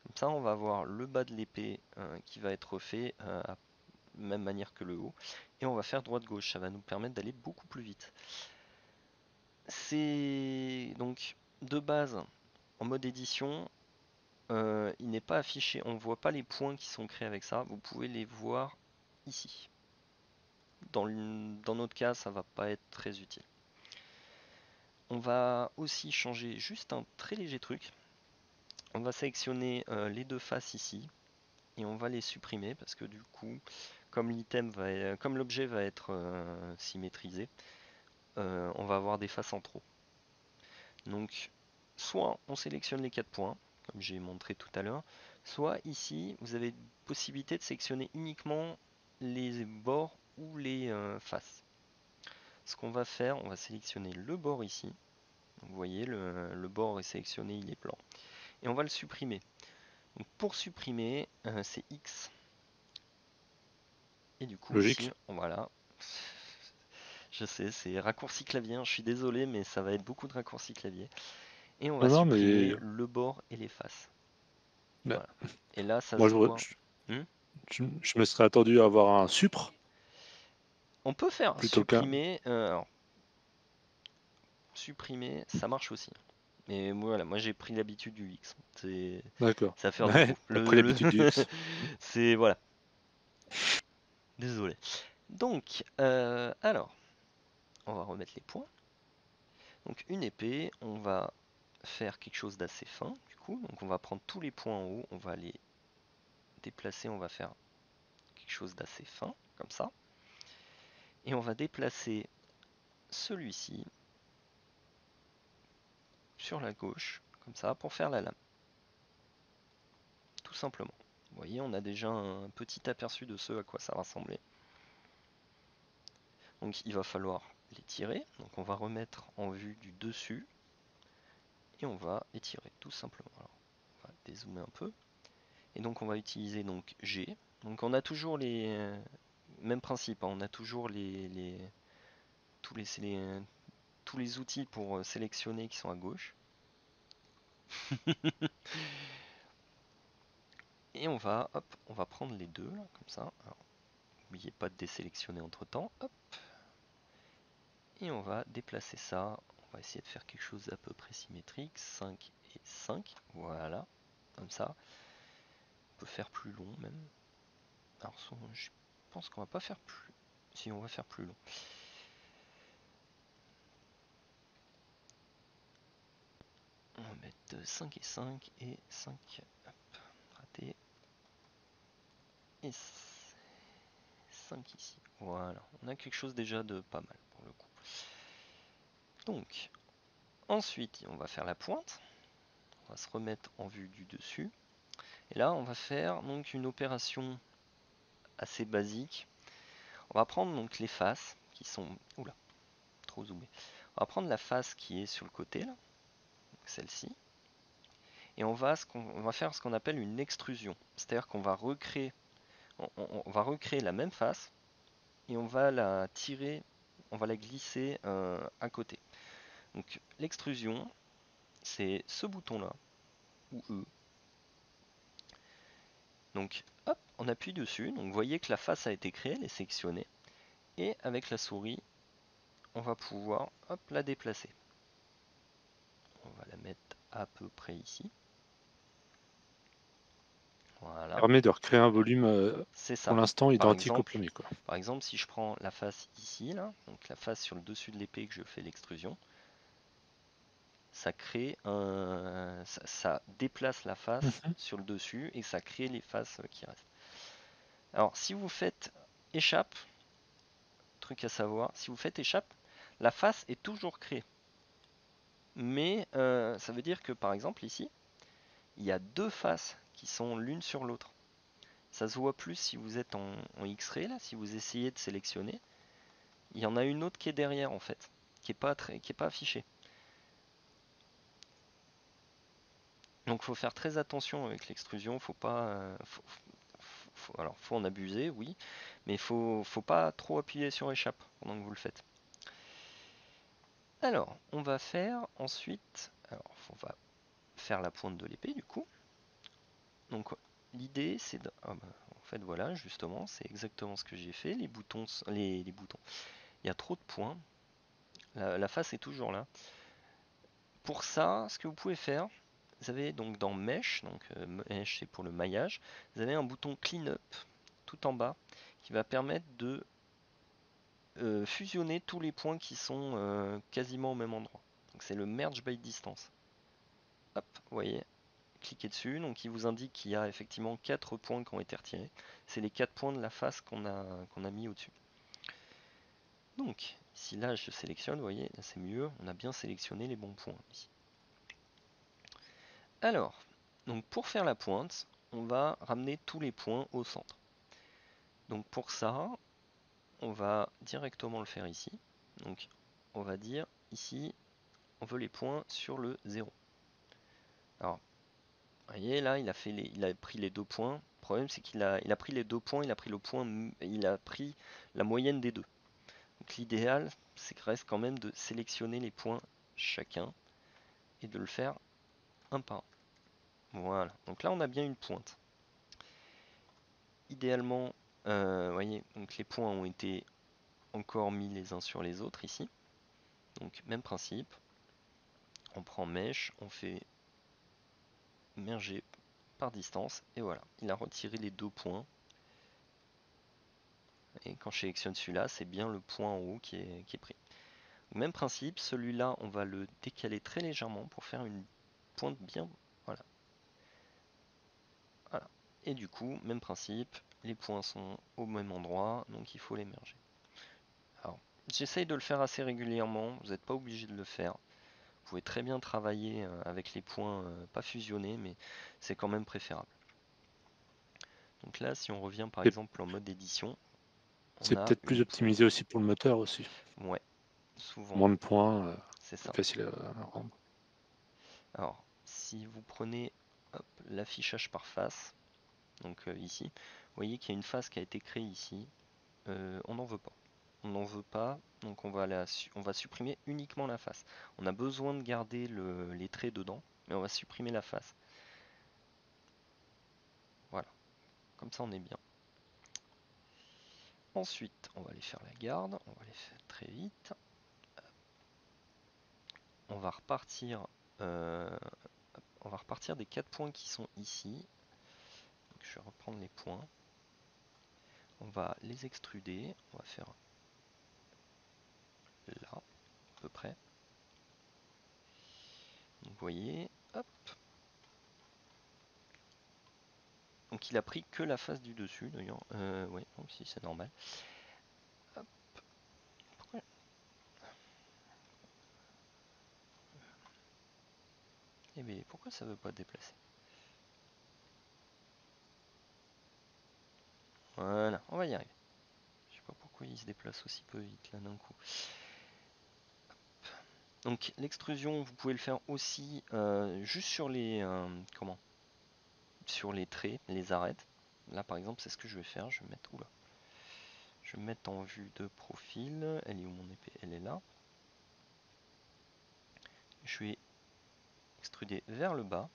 Speaker 1: Comme ça, on va avoir le bas de l'épée qui va être refait à même manière que le haut. Et on va faire droite-gauche, ça va nous permettre d'aller beaucoup plus vite. C'est donc de base, en mode édition, il n'est pas affiché, on ne voit pas les points qui sont créés avec ça, vous pouvez les voir ici. Dans notre cas, ça va pas être très utile. On va aussi changer juste un très léger truc. On va sélectionner les deux faces ici et on va les supprimer parce que du coup, comme l'objet va être symétrisé, on va avoir des faces en trop. Donc, soit on sélectionne les 4 points, comme j'ai montré tout à l'heure, soit ici, vous avez possibilité de sélectionner uniquement les bords ou les faces. Ce qu'on va faire, on va sélectionner le bord ici. Donc, vous voyez, le bord est sélectionné, il est blanc. Et on va le supprimer. Donc, pour supprimer, c'est X. Et du coup, ici,
Speaker 2: Logique.
Speaker 1: voilà. Je sais, c'est raccourci clavier, hein, je suis désolé, mais ça va être beaucoup de raccourcis clavier. Et on va
Speaker 2: Non, non,
Speaker 1: supprimer
Speaker 2: mais
Speaker 1: le bord et les faces.
Speaker 2: bah,
Speaker 1: Voilà. Et là, ça
Speaker 2: moi,
Speaker 1: se voit. Hmm.
Speaker 2: je me serais attendu à avoir un supre
Speaker 1: On peut faire
Speaker 2: plutôt qu'un.
Speaker 1: supprimer. Alors, supprimer, ça marche aussi. Mais voilà, moi j'ai pris l'habitude du X.
Speaker 2: D'accord.
Speaker 1: Ça va faire du
Speaker 2: Ouais,
Speaker 1: coup.
Speaker 2: t'as pris l'habitude du X.
Speaker 1: C'est voilà. Désolé. Donc, alors, on va remettre les points. Donc une épée, on va faire quelque chose d'assez fin du coup. Donc on va prendre tous les points en haut, on va les déplacer, on va faire quelque chose d'assez fin, comme ça. Et on va déplacer celui-ci sur la gauche, comme ça, pour faire la lame. Tout simplement. Vous voyez, on a déjà un petit aperçu de ce à quoi ça va ressembler. Donc il va falloir les tirer. Donc on va remettre en vue du dessus. Et on va étirer, tout simplement. Alors, on va dézoomer un peu. Et donc on va utiliser donc G. Donc on a toujours les... Même principe, hein, on a toujours tous les outils pour sélectionner qui sont à gauche. Et on va prendre les deux, là, comme ça. Alors, n'oubliez pas de désélectionner entre temps. Hop. Et on va déplacer ça. On va essayer de faire quelque chose d'à peu près symétrique. 5 et 5. Voilà. Comme ça. On peut faire plus long même. Alors, je pense qu'on va pas faire plus. Si, on va faire plus long. On va mettre 5 et 5 et 5. Hop. Raté. Et 5 ici. Voilà. On a quelque chose déjà de pas mal pour le coup. Donc, ensuite, on va faire la pointe. On va se remettre en vue du dessus. Et là, on va faire donc une opération assez basique. On va prendre donc les faces qui sont... Oula, trop zoomé. On va prendre la face qui est sur le côté, là, celle-ci. Et on va faire ce qu'on appelle une extrusion. C'est-à-dire qu'on va recréer, on va recréer la même face et on va la tirer, on va la glisser à côté. Donc l'extrusion, c'est ce bouton-là, ou E. Donc hop, on appuie dessus. Donc vous voyez que la face a été créée, elle est sélectionnée. Et avec la souris, on va pouvoir hop, la déplacer. On va la mettre à peu près ici. Voilà,
Speaker 2: Permet de recréer un volume
Speaker 1: c'est
Speaker 2: pour
Speaker 1: ça.
Speaker 2: l'instant
Speaker 1: Par
Speaker 2: identique au
Speaker 1: exemple,
Speaker 2: premier, quoi.
Speaker 1: par exemple, si je prends la face ici, là, donc la face sur le dessus de l'épée que je fais l'extrusion, ça crée ça déplace la face
Speaker 2: Mhm.
Speaker 1: sur le dessus et ça crée les faces qui restent. Alors, si vous faites échappe, truc à savoir, si vous faites échappe, la face est toujours créée. Mais ça veut dire que par exemple ici, il y a deux faces qui sont l'une sur l'autre. Ça se voit plus si vous êtes en X-ray, là, si vous essayez de sélectionner. Il y en a une autre qui est derrière en fait, qui est pas affichée. Donc faut faire très attention avec l'extrusion, faut pas, alors faut en abuser, oui, mais faut pas trop appuyer sur échappe pendant que vous le faites. Alors, on va faire ensuite, alors on va faire la pointe de l'épée du coup. Donc l'idée c'est de... ah bah, en fait voilà, justement, c'est exactement ce que j'ai fait. Les boutons, les boutons. Il y a trop de points. La face est toujours là. Pour ça, ce que vous pouvez faire, vous avez donc dans Mesh, donc Mesh c'est pour le maillage, vous avez un bouton Clean Up tout en bas qui va permettre de fusionner tous les points qui sont quasiment au même endroit. Donc c'est le Merge by Distance. Hop, vous voyez, cliquez dessus, donc il vous indique qu'il y a effectivement 4 points qui ont été retirés. C'est les 4 points de la face qu'on a mis au-dessus. Donc, ici là je sélectionne, vous voyez, là c'est mieux, on a bien sélectionné les bons points ici. Alors, donc pour faire la pointe, on va ramener tous les points au centre. Donc pour ça, on va directement le faire ici. Donc on va dire ici, on veut les points sur le 0. Alors, vous voyez là, il a pris les 2 points. Le problème c'est qu'il a pris les 2 points, il a pris la moyenne des deux. Donc l'idéal, c'est qu'il reste quand même de sélectionner les points chacun et de le faire un par un. Voilà, donc là on a bien une pointe. Idéalement, vous voyez, donc les points ont été encore mis les uns sur les autres ici. Donc même principe, on prend Mesh, on fait merger par distance, et voilà, il a retiré les 2 points. Et quand je sélectionne celui-là, c'est bien le point en haut qui est pris. Même principe, celui-là, on va le décaler très légèrement pour faire une pointe bien... Voilà. Voilà. Et du coup, même principe, les points sont au même endroit, donc il faut les merger. Alors, j'essaye de le faire assez régulièrement, vous n'êtes pas obligé de le faire. Vous pouvez très bien travailler avec les points pas fusionnés, mais c'est quand même préférable. Donc là, si on revient par exemple en mode édition, on
Speaker 2: C'est
Speaker 1: a
Speaker 2: peut-être plus
Speaker 1: une...
Speaker 2: optimisé aussi pour le moteur aussi.
Speaker 1: Ouais, souvent,
Speaker 2: Moins de points,
Speaker 1: c'est
Speaker 2: plus
Speaker 1: ça.
Speaker 2: facile à rendre.
Speaker 1: Alors, si vous prenez l'affichage par face, donc ici, vous voyez qu'il y a une face qui a été créée ici, on n'en veut pas. On n'en veut pas, donc on va supprimer uniquement la face. On a besoin de garder les traits dedans, mais on va supprimer la face. Voilà, comme ça on est bien. Ensuite, on va aller faire la garde, on va les faire très vite. On va repartir, euh, on va repartir des 4 points qui sont ici. Donc, je vais reprendre les points. On va les extruder, on va faire là, à peu près. Donc vous voyez, hop. Donc il a pris que la face du dessus d'ailleurs. Oui, donc si c'est normal. Hop. Pourquoi Eh bien, pourquoi ça veut pas déplacer? Voilà, on va y arriver. Je sais pas pourquoi il se déplace aussi peu vite là d'un coup. Donc l'extrusion, vous pouvez le faire aussi juste sur les comment? Sur les traits, les arêtes. Là par exemple, c'est ce que je vais faire. Je vais mettre oula. Je vais mettre en vue de profil. Elle est où mon épée? Elle est là. Je vais extruder vers le bas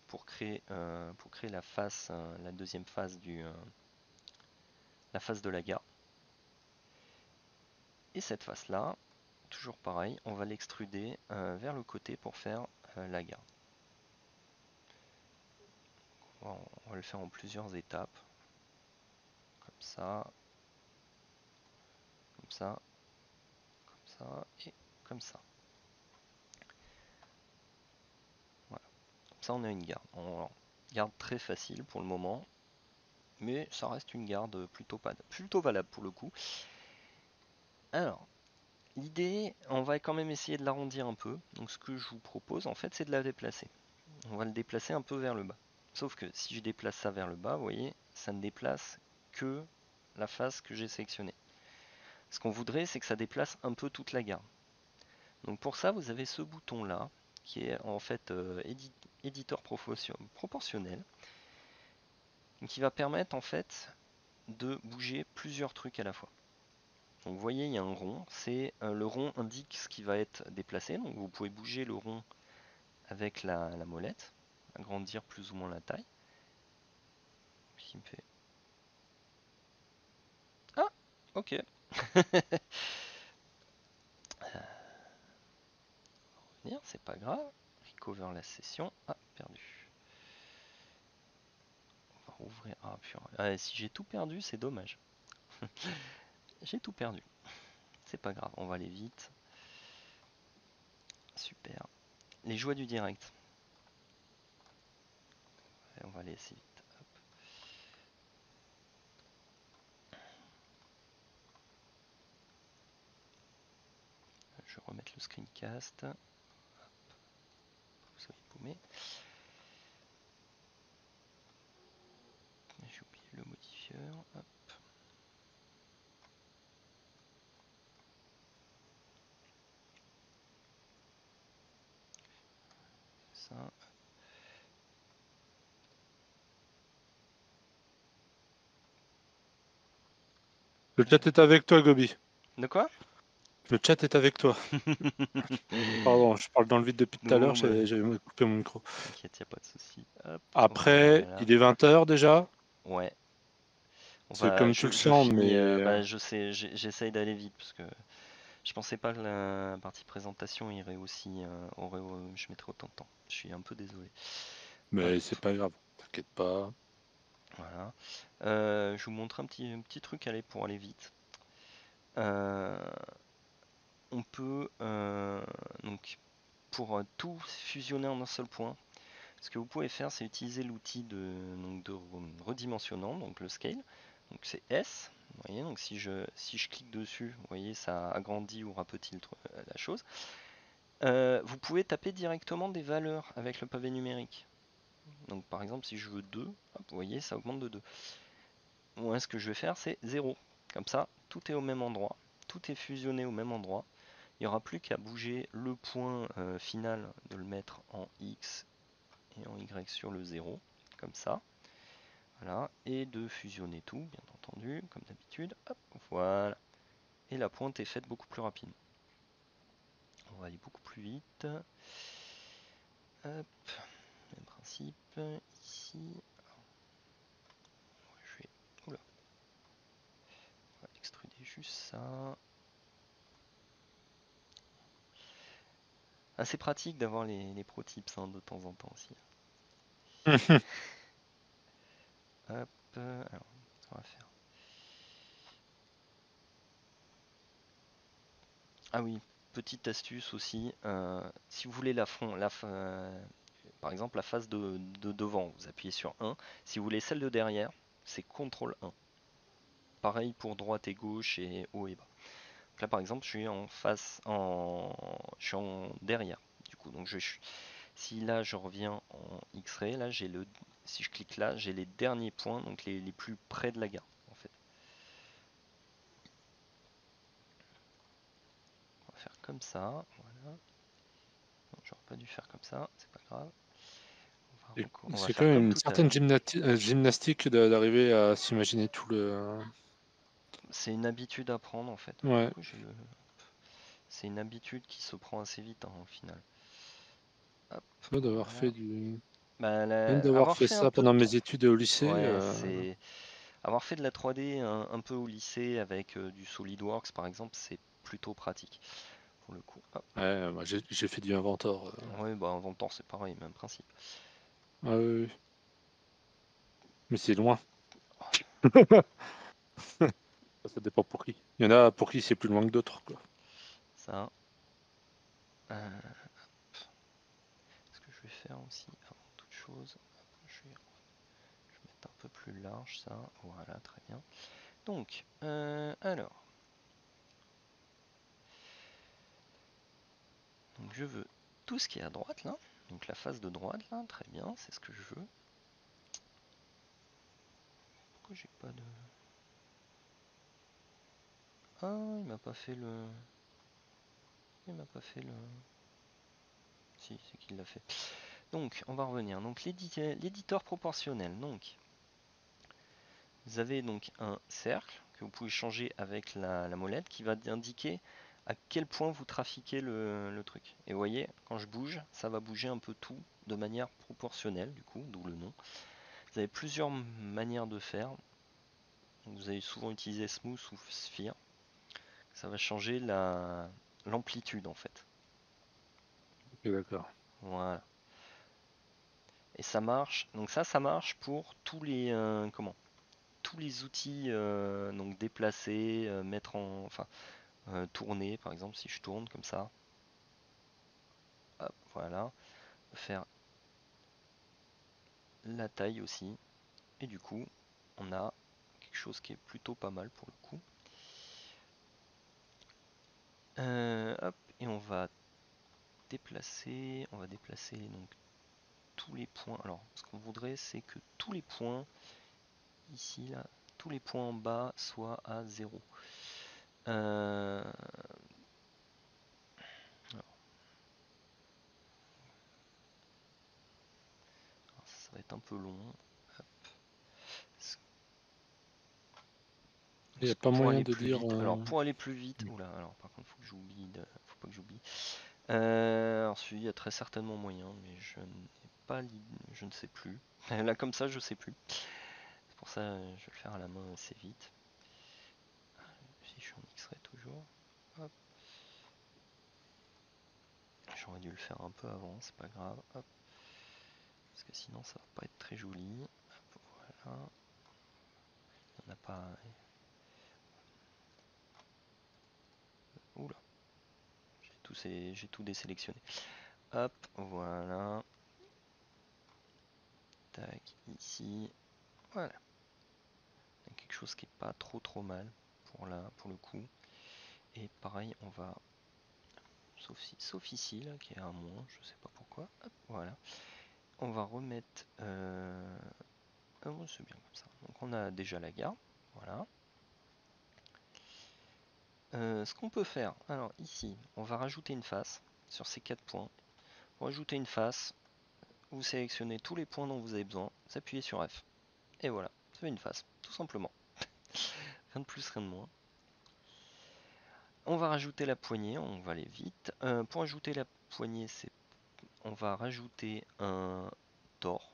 Speaker 1: pour créer la face, la deuxième phase la face de la gare. Et cette face là, toujours pareil, on va l'extruder vers le côté pour faire la gare. On va le faire en plusieurs étapes. Comme ça, comme ça, comme ça et comme ça. Voilà. Comme ça on a une garde. On garde très facile pour le moment, mais ça reste une garde plutôt valable pour le coup. Alors, l'idée, on va quand même essayer de l'arrondir un peu. Donc ce que je vous propose en fait, c'est de la déplacer. On va le déplacer un peu vers le bas. Sauf que si je déplace ça vers le bas, vous voyez, ça ne déplace que la face que j'ai sélectionnée. Ce qu'on voudrait, c'est que ça déplace un peu toute la garde. Donc pour ça, vous avez ce bouton-là, qui est en fait éditeur proportionnel, qui va permettre en fait de bouger plusieurs trucs à la fois. Donc vous voyez, il y a un rond, le rond indique ce qui va être déplacé, donc vous pouvez bouger le rond avec la molette, agrandir plus ou moins la taille. qui me fait. Ah, ok. C'est pas grave. Recover la session. Ah, perdu. On va rouvrir. Ah, purée. Si j'ai tout perdu, c'est dommage. J'ai tout perdu. C'est pas grave, on va aller vite. Super. Les joies du direct. On va aller assez vite. Hop. Je vais remettre le screencast. Hop. Vous soyez paumé. J'ai oublié le modifieur. Hop. Ça.
Speaker 2: Le chat est avec toi, Gobi.
Speaker 1: De quoi?
Speaker 2: Le chat est avec toi. Pardon, je parle dans le vide depuis tout à l'heure,
Speaker 1: Non, bah,
Speaker 2: j'avais coupé mon micro.
Speaker 1: t'inquiète, y a pas de souci. Hop,
Speaker 2: Après,
Speaker 1: voilà.
Speaker 2: il est 20 h déjà.
Speaker 1: Ouais.
Speaker 2: C'est comme tu le
Speaker 1: Je
Speaker 2: sens,
Speaker 1: finis.
Speaker 2: mais
Speaker 1: Je sais, j'essaye d'aller vite parce que je pensais pas que la partie présentation irait aussi, je mettrais autant de temps. Je suis un peu désolé. Hop,
Speaker 2: c'est pas grave, t'inquiète pas.
Speaker 1: voilà. Je vous montre un petit truc pour aller vite. On peut donc pour tout fusionner en un seul point, ce que vous pouvez faire, c'est utiliser l'outil de redimensionnant, donc le scale. Donc c'est S. Vous voyez, donc si je clique dessus, vous voyez, ça agrandit ou rapetit la chose. Vous pouvez taper directement des valeurs avec le pavé numérique. Donc par exemple, si je veux 2, hop, vous voyez, ça augmente de 2. Moi, ce que je vais faire, c'est 0. Comme ça, tout est au même endroit, tout est fusionné au même endroit. Il n'y aura plus qu'à bouger le point final, de le mettre en X et en Y sur le 0, comme ça. Voilà, et de fusionner tout, bien entendu, comme d'habitude. Hop, voilà. Et la pointe est faite beaucoup plus rapide. On va aller beaucoup plus vite. Hop, même principe. Ici, je vais, oula, on va extruder juste ça. Assez pratique d'avoir les pro tips de temps en temps aussi. Hop, alors, on va faire. Ah oui, petite astuce aussi. Si vous voulez par exemple la face de devant, vous appuyez sur 1. Si vous voulez celle de derrière, c'est CTRL 1. Pareil pour droite et gauche et haut et bas. Donc là par exemple, je suis en face, je suis en derrière. Du coup, donc si là je reviens en X-ray, là si je clique là, j'ai les derniers points, donc les plus près de la gare en fait. On va faire comme ça, voilà. J'aurais pas dû faire comme ça, c'est pas grave. On va
Speaker 2: C'est quand
Speaker 1: faire
Speaker 2: même
Speaker 1: comme
Speaker 2: une
Speaker 1: tout à
Speaker 2: certaine
Speaker 1: l'heure.
Speaker 2: gymnastique d'arriver à s'imaginer tout le.
Speaker 1: C'est une habitude à prendre en fait.
Speaker 2: Ouais.
Speaker 1: Pourquoi j'ai le. C'est une habitude qui se prend assez vite au final. Hop,
Speaker 2: D'avoir
Speaker 1: voilà.
Speaker 2: fait du.
Speaker 1: Bah,
Speaker 2: Même d'avoir
Speaker 1: avoir
Speaker 2: fait
Speaker 1: fait un
Speaker 2: ça
Speaker 1: peu de.
Speaker 2: pendant mes études au lycée.
Speaker 1: Ouais, c'est. Avoir fait de la 3D un peu au lycée avec du SolidWorks par exemple, c'est plutôt pratique pour le coup. Hop.
Speaker 2: Ouais, moi, j'ai fait du Inventor.
Speaker 1: Ouais, bah Inventor c'est pareil, même principe.
Speaker 2: Ah oui, oui. Mais c'est loin. Ça dépend pour qui. Il y en a pour qui c'est plus loin que d'autres, quoi.
Speaker 1: Ça. Ce que je vais faire aussi, avant toute chose, je vais mettre un peu plus large ça. Voilà, très bien. Donc, alors. Donc je veux tout ce qui est à droite là. Donc la face de droite là, très bien, c'est ce que je veux. Pourquoi j'ai pas de. Ah, il m'a pas fait le. Il m'a pas fait le. Si, c'est qu'il l'a fait. Donc, on va revenir. Donc l'éditeur proportionnel. Donc, vous avez donc un cercle que vous pouvez changer avec la molette qui va indiquer à quel point vous trafiquez le truc. Et vous voyez, quand je bouge, ça va bouger un peu tout de manière proportionnelle, du coup, d'où le nom. Vous avez plusieurs manières de faire. Vous allez souvent utiliser Smooth ou Sphere. Ça va changer l'amplitude en fait.
Speaker 2: Ok, d'accord.
Speaker 1: Voilà. Et ça marche. Donc ça marche pour tous les tous les outils donc déplacer, tourner par exemple si je tourne comme ça. Hop, voilà. Faire la taille aussi. Et du coup, on a quelque chose qui est plutôt pas mal pour le coup. Hop, et on va déplacer donc tous les points. Alors, ce qu'on voudrait, c'est que tous les points ici, là, tous les points en bas soient à 0. Euh, ça va être un peu long.
Speaker 2: Il n'y a pas
Speaker 1: Pour
Speaker 2: moyen
Speaker 1: aller
Speaker 2: de
Speaker 1: plus
Speaker 2: dire.
Speaker 1: vite. Alors, pour aller plus vite. Oula, alors par contre, faut pas que j'oublie. Alors, celui, il y a très certainement moyen, mais je ne sais plus. Là, comme ça, je sais plus. C'est pour ça, je vais le faire à la main assez vite. Si je suis en X-ray toujours. Hop. J'aurais dû le faire un peu avant, c'est pas grave. Hop. Parce que sinon, ça va pas être très joli. Hop, voilà. On n'a pas. Oula. J'ai tout désélectionné. Hop, voilà. Tac, ici. Voilà. Quelque chose qui est pas trop mal pour le coup. Et pareil, on va. Sauf ici, là, qui est à moins, je sais pas pourquoi. Hop, voilà. On va remettre. C'est bien comme ça. Donc on a déjà la gare. Voilà. Ce qu'on peut faire, alors ici, on va rajouter une face sur ces 4 points. Pour ajouter une face, vous sélectionnez tous les points dont vous avez besoin, vous appuyez sur F. Et voilà, ça fait une face, tout simplement. Rien de plus, rien de moins. On va rajouter la poignée, on va aller vite. Pour ajouter la poignée, on va rajouter un tore.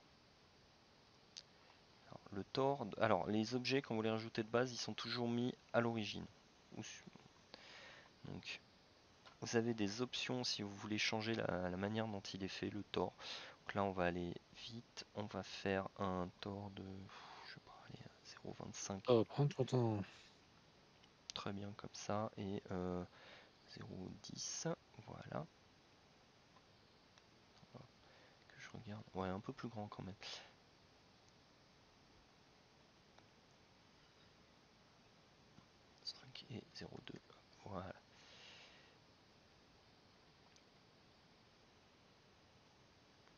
Speaker 1: Alors les objets, quand vous les rajoutez de base, ils sont toujours mis à l'origine. Donc, vous avez des options si vous voulez changer la manière dont il est fait, le tore. Donc là, on va aller vite. On va faire un tore de, je sais pas, allez, 0,25.
Speaker 2: Ça va prendre ton temps.
Speaker 1: Très bien comme ça. Et 0,10. Voilà. Que je regarde. Ouais, un peu plus grand quand même. 5 et 0,2. Voilà.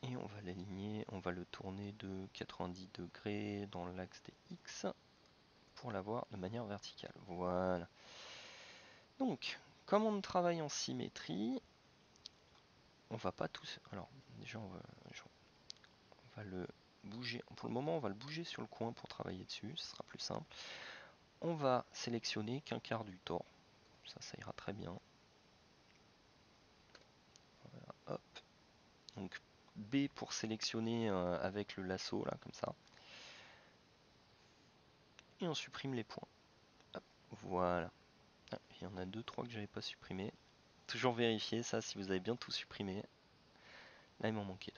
Speaker 1: Et on va l'aligner, on va le tourner de 90 degrés dans l'axe des X pour l'avoir de manière verticale. Voilà. Donc, comme on travaille en symétrie, on va pas tous. Alors, déjà, on va le bouger. Pour le moment, on va le bouger sur le coin pour travailler dessus. Ce sera plus simple. On va sélectionner qu'un quart du tore. Ça ira très bien. Voilà, hop. Donc, B pour sélectionner avec le lasso, là, comme ça. Et on supprime les points. Hop, voilà. Ah, il y en a 2-3 que j'avais pas supprimé. Toujours vérifier ça si vous avez bien tout supprimé. Là, il m'en manquait.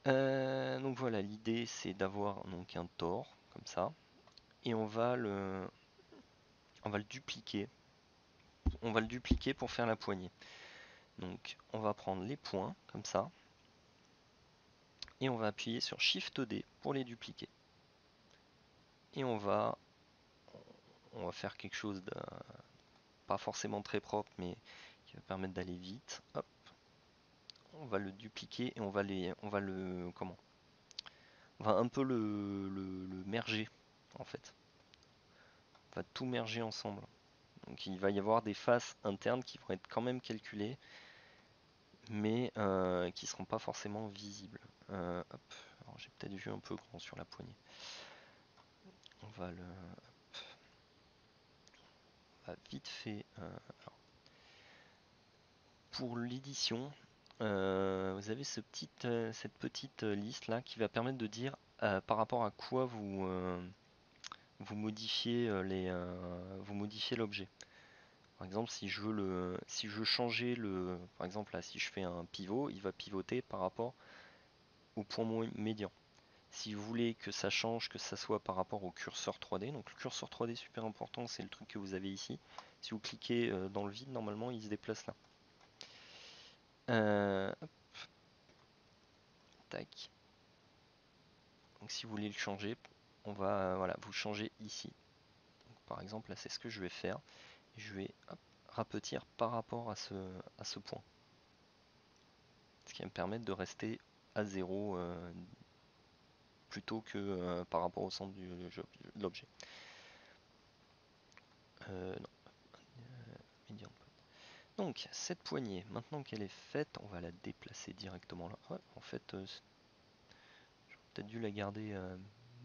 Speaker 1: Donc voilà, l'idée c'est d'avoir donc un tore comme ça, et on va le dupliquer. On va le dupliquer pour faire la poignée. Donc on va prendre les points comme ça, et on va appuyer sur Shift D pour les dupliquer. Et on va faire quelque chose de pas forcément très propre, mais qui va permettre d'aller vite. Hop, on va le dupliquer et on va on va un peu le merger en fait. On va tout merger ensemble. Donc il va y avoir des faces internes qui vont être quand même calculées, mais qui ne seront pas forcément visibles. Hop. Alors j'ai peut-être vu un peu grand sur la poignée. On va vite fait. Alors, pour l'édition, vous avez cette petite liste là qui va permettre de dire par rapport à quoi vous modifiez vous modifiez l'objet. Par exemple, si je veux changer par exemple là, si je fais un pivot, il va pivoter par rapport au point médian. Si vous voulez que ça change, que ça soit par rapport au curseur 3D, donc le curseur 3D super important, c'est le truc que vous avez ici. Si vous cliquez dans le vide, normalement, il se déplace là. Hop, tac. Donc si vous voulez le changer, on va voilà, vous changer ici. Donc, par exemple, là, c'est ce que je vais faire. Je vais rapetir par rapport à ce point. Ce qui va me permettre de rester à 0 plutôt que par rapport au centre de l'objet. Non, médian. Donc cette poignée, maintenant qu'elle est faite, on va la déplacer directement là. Ouais, en fait, j'aurais peut-être dû la garder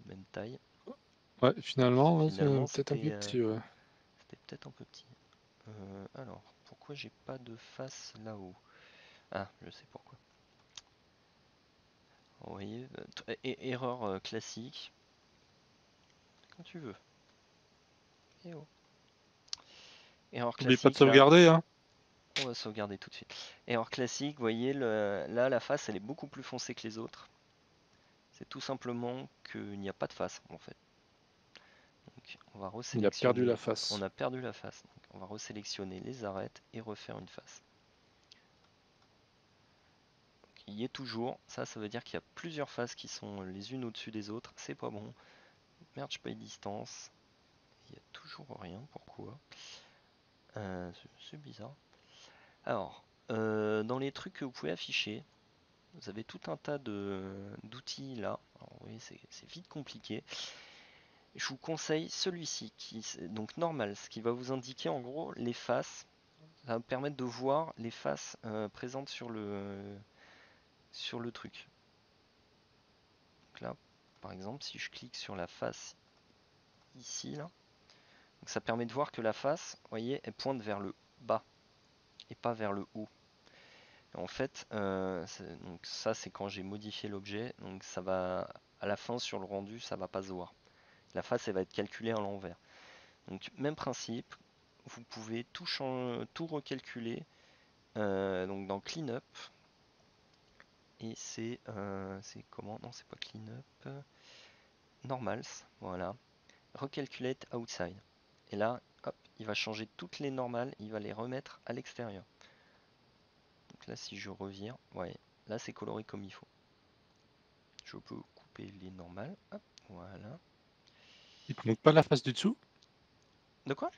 Speaker 1: même taille.
Speaker 2: Ouais, finalement, ouais, c'est
Speaker 1: Finalement,
Speaker 2: peut-être un peu petit, ouais.
Speaker 1: c'était peut-être un peu petit. Alors, pourquoi j'ai pas de face là-haut? Ah, je sais pourquoi. Vous voyez, erreur classique. Quand tu veux. Eh oh. Erreur
Speaker 2: N'oublie pas de
Speaker 1: classique là.
Speaker 2: sauvegarder, hein.
Speaker 1: On va sauvegarder tout de suite. Erreur classique, vous voyez, là la face elle est beaucoup plus foncée que les autres. C'est tout simplement qu'il n'y a pas de face en fait. Donc on va
Speaker 2: Il a perdu la
Speaker 1: resélectionner. On
Speaker 2: face.
Speaker 1: a perdu la face. Donc, on va resélectionner les arêtes et refaire une face. Donc, il y est toujours. Ça veut dire qu'il y a plusieurs faces qui sont les unes au-dessus des autres. C'est pas bon. Merge by distance. Il n'y a toujours rien. Pourquoi? C'est bizarre. Alors, dans les trucs que vous pouvez afficher, vous avez tout un tas d'outils là. Alors, oui, c'est vite compliqué. Je vous conseille celui-ci, donc normal, ce qui va vous indiquer en gros les faces. Ça va vous permettre de voir les faces présentes sur le truc. Donc là, par exemple, si je clique sur la face ici, là, donc ça permet de voir que la face, vous voyez, elle pointe vers le bas et pas vers le haut. En fait, donc ça c'est quand j'ai modifié l'objet, donc ça va à la fin sur le rendu, ça va pas se voir. La face elle va être calculée à l'envers. Donc même principe, vous pouvez tout recalculer donc dans Cleanup et c'est comment? Non, c'est pas Cleanup, Normals, voilà. Recalculate outside. Et là, hop, il va changer toutes les normales, il va les remettre à l'extérieur. Donc là, si je revire, ouais, là c'est coloré comme il faut. Je peux couper les normales. Hop, voilà.
Speaker 2: Il te montre pas la face du dessous?
Speaker 1: De quoi?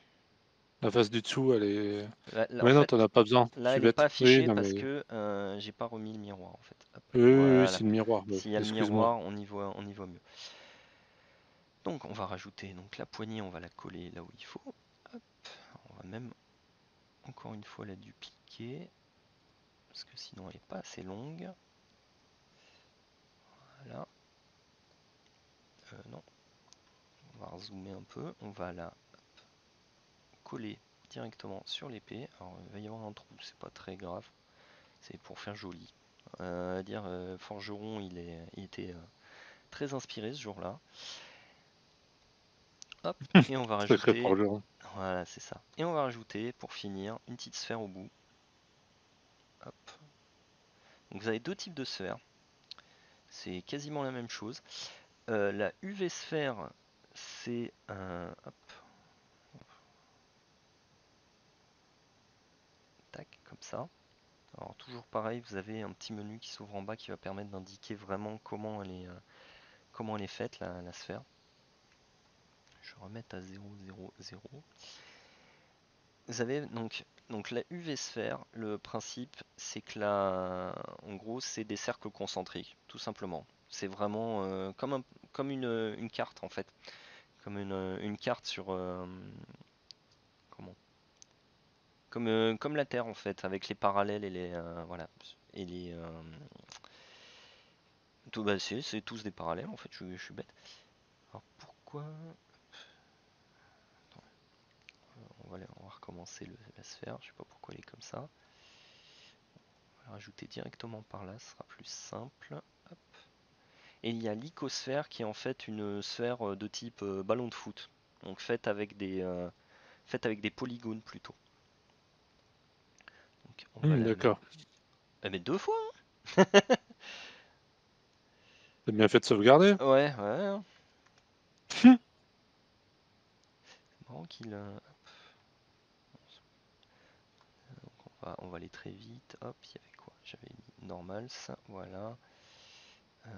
Speaker 2: La face du dessous, elle est...
Speaker 1: En
Speaker 2: Ouais, non,
Speaker 1: fait,
Speaker 2: t'en as pas besoin. Je
Speaker 1: là,
Speaker 2: suis
Speaker 1: elle n'est pas
Speaker 2: bête. Oui,
Speaker 1: affichée
Speaker 2: non,
Speaker 1: parce
Speaker 2: mais...
Speaker 1: que j'ai pas remis le miroir en fait. Hop,
Speaker 2: Oui, oui, oui,
Speaker 1: voilà.
Speaker 2: c'est le miroir. Ouais.
Speaker 1: S'il y a le
Speaker 2: Excuse-moi.
Speaker 1: miroir, on y voit mieux. Donc, on va rajouter donc la poignée, on va la coller là où il faut. Hop, on va même encore une fois la dupliquer parce que sinon elle n'est pas assez longue. Voilà. Non, on va zoomer un peu. On va la coller directement sur l'épée. Alors, il va y avoir un trou, c'est pas très grave. C'est pour faire joli. Dire Forgeron, il était très inspiré ce jour-là. Hop, et on va
Speaker 2: Sacré
Speaker 1: rajouter,
Speaker 2: forgeron.
Speaker 1: voilà, c'est ça. Et on va rajouter, pour finir, une petite sphère au bout. Hop. Donc vous avez deux types de sphères. C'est quasiment la même chose. La UV sphère, c'est un... Hop. Tac, comme ça. Alors toujours pareil, vous avez un petit menu qui s'ouvre en bas qui va permettre d'indiquer vraiment comment elle est faite, la sphère. Je vais remettre à 0, 0, 0. Vous avez donc la UV sphère, le principe c'est que en gros c'est des cercles concentriques, tout simplement. C'est vraiment comme une carte en fait, comme une carte sur comment, comme la Terre en fait, avec les parallèles et les voilà et les tout, bah, c'est tous des parallèles en fait. Je suis bête. Alors pourquoi attends, on va recommencer la sphère. Je sais pas pourquoi elle est comme ça. On va rajouter directement par là, ce sera plus simple. Hop. Et il y a l'icosphère qui est en fait une sphère de type ballon de foot. Donc faite avec des polygones plutôt. Donc on va la mettre.
Speaker 2: D'accord.
Speaker 1: Mais 2 fois,
Speaker 2: T'as bien fait de sauvegarder.
Speaker 1: hein. Ouais, ouais, hein. C'est marrant qu'il. On va aller très vite. Hop, il y avait quoi? J'avais mis normal, ça, voilà.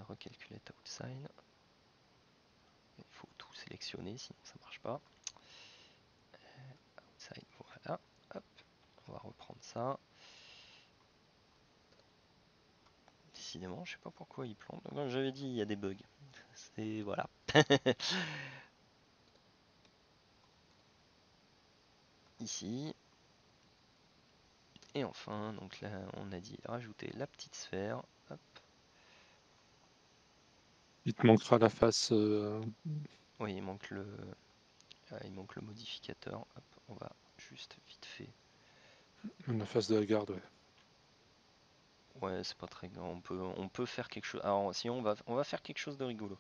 Speaker 1: Recalculate outside. Il faut tout sélectionner, sinon ça marche pas. Outside, voilà. Hop, on va reprendre ça. Décidément, je sais pas pourquoi il plante. Comme j'avais dit, il y a des bugs. C'est voilà. Ici. Et enfin, donc là, on a dit rajouter la petite sphère. Hop.
Speaker 2: Il te manquera la face.
Speaker 1: Oui, il manque le modificateur. Hop, on va juste vite fait.
Speaker 2: La face de la garde, ouais.
Speaker 1: Ouais, c'est pas très grand. On peut faire quelque chose. Alors, si on va faire quelque chose de rigolo.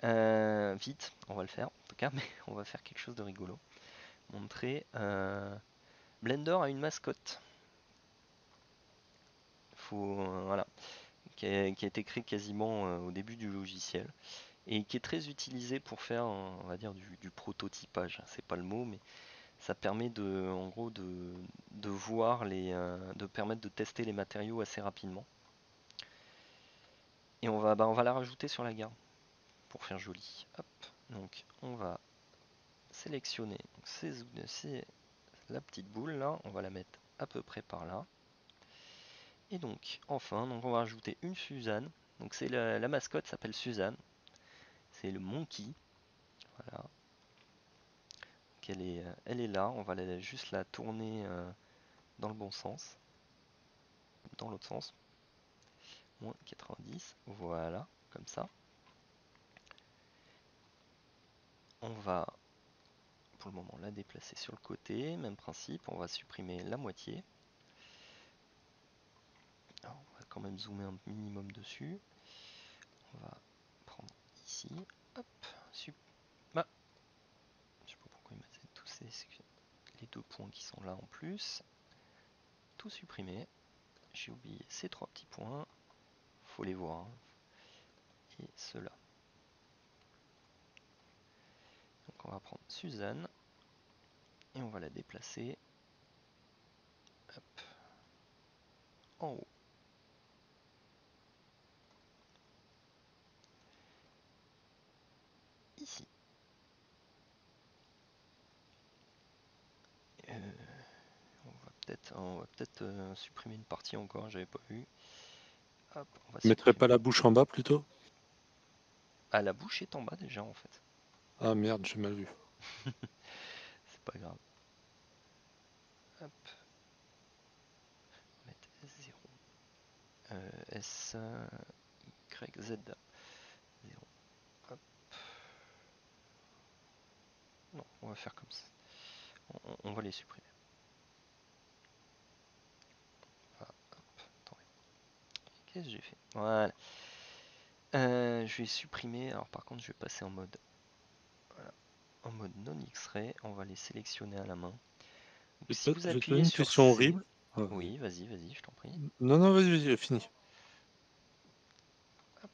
Speaker 1: Vite, on va le faire en tout cas, mais on va faire quelque chose de rigolo. Montrer. Blender a une mascotte. Voilà, qui a été créée quasiment au début du logiciel et qui est très utilisé pour faire, on va dire, du prototypage. C'est pas le mot, mais ça permet en gros, de voir de permettre de tester les matériaux assez rapidement. Et on va la rajouter sur la garde pour faire joli. Hop. Donc on va sélectionner la petite boule là, on va la mettre à peu près par là. Et donc enfin, on va rajouter une Suzanne. Donc c'est la mascotte s'appelle Suzanne. C'est le monkey. Voilà. Donc elle est là. On va juste la tourner dans le bon sens. Dans l'autre sens. Moins 90. Voilà. Comme ça. On va pour le moment la déplacer sur le côté. Même principe. On va supprimer la moitié. Alors, on va quand même zoomer un minimum dessus. On va prendre ici. Hop. Ah, je sais pas pourquoi il m'a fait tous les 2 points qui sont là en plus. Tout supprimer. J'ai oublié ces 3 petits points. Faut les voir, hein. Et ceux-là. Donc on va prendre Suzanne. Et on va la déplacer. Hop. En haut. Ici. On va peut-être supprimer une partie encore, j'avais pas vu. Hop, on va
Speaker 2: Tu mettrais pas
Speaker 1: supprimer.
Speaker 2: la bouche en bas plutôt?
Speaker 1: Ah, la bouche est en bas déjà en fait.
Speaker 2: Ah merde, j'ai mal vu.
Speaker 1: C'est pas grave. Hop. On va mettre S0. S, Y, Z. 0. Hop. Non, on va faire comme ça. On va les supprimer. Voilà, hop, attendez. Qu'est-ce que j'ai fait? Voilà. Je vais supprimer. Alors par contre, je vais passer en mode non X-ray. On va les sélectionner à la main. Donc, si vous
Speaker 2: Je vais te poser
Speaker 1: appuyez
Speaker 2: une
Speaker 1: sur
Speaker 2: question
Speaker 1: C,
Speaker 2: horrible. Ah, vas-y.
Speaker 1: oui, vas-y, vas-y, je t'en prie.
Speaker 2: Non, non, vas-y, fini.
Speaker 1: Hop.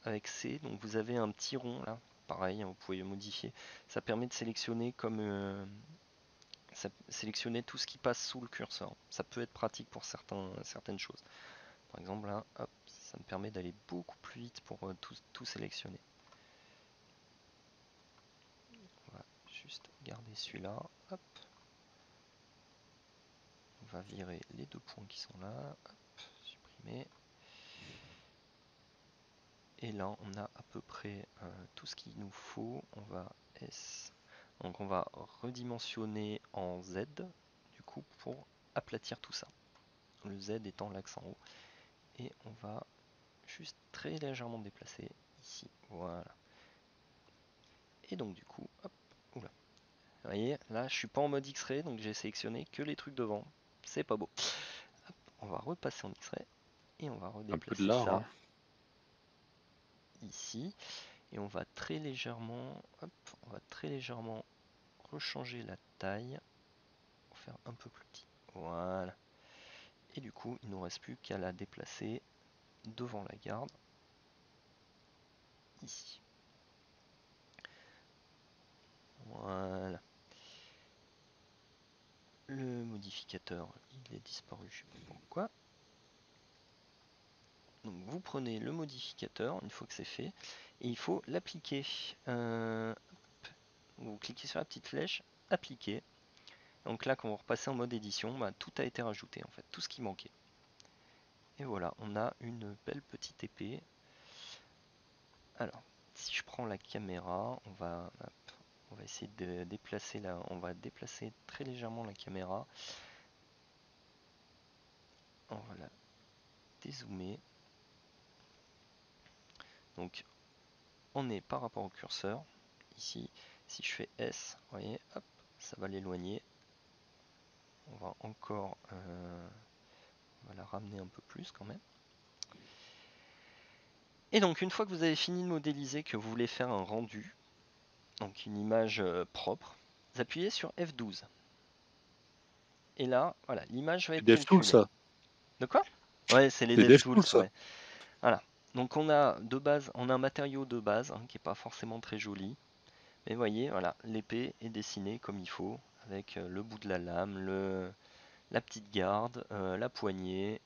Speaker 1: Avec C, donc vous avez un petit rond là. Pareil, hein, vous pouvez le modifier. Ça permet de sélectionner sélectionner tout ce qui passe sous le curseur. Ça peut être pratique pour certaines choses. Par exemple là, hop, ça me permet d'aller beaucoup plus vite pour tout sélectionner. On va juste garder celui-là. Hop. On va virer les 2 points qui sont là. Hop, supprimer. Et là, on a à peu près tout ce qu'il nous faut. On va S. Donc on va redimensionner en Z, du coup, pour aplatir tout ça. Le Z étant l'axe en haut. Et on va juste très légèrement déplacer ici. Voilà. Et donc du coup, hop, oula. Vous voyez, là je suis pas en mode X-ray, donc j'ai sélectionné que les trucs devant. C'est pas beau. Hop, repasser en X-ray et on va
Speaker 2: Un peu de
Speaker 1: redéplacer
Speaker 2: l'art,
Speaker 1: ça
Speaker 2: hein.
Speaker 1: ici. Et on va très légèrement, hop, on va très légèrement rechanger la taille pour faire un peu plus petit. Voilà. Et du coup, il nous reste plus qu'à la déplacer devant la garde, ici. Voilà. Le modificateur, il est disparu, je sais pas pourquoi. Donc vous prenez le modificateur, une fois que c'est fait, et il faut l'appliquer. Vous cliquez sur la petite flèche, appliquer. Donc là, quand vous repassez en mode édition, bah, tout a été rajouté en fait, tout ce qui manquait. Et voilà, on a une belle petite épée. Alors, si je prends la caméra, on va essayer de déplacer on va déplacer très légèrement la caméra. On va la dézoomer. Donc, on est par rapport au curseur. Ici, si je fais S, vous voyez, hop, ça va l'éloigner. On va encore on va la ramener un peu plus quand même. Et donc, une fois que vous avez fini de modéliser, que vous voulez faire un rendu, donc une image propre, vous appuyez sur F12. Et là, voilà, l'image va
Speaker 2: C'est
Speaker 1: être
Speaker 2: DevTools,
Speaker 1: calculée.
Speaker 2: ça.
Speaker 1: De quoi? Ouais, c'est les
Speaker 2: C'est
Speaker 1: DevTools,
Speaker 2: DevTools, ça.
Speaker 1: ouais. Voilà. Donc on a de base, on a un matériau de base hein, qui est pas forcément très joli. Mais vous voyez, voilà, l'épée est dessinée comme il faut, avec le bout de la lame, la petite garde, la poignée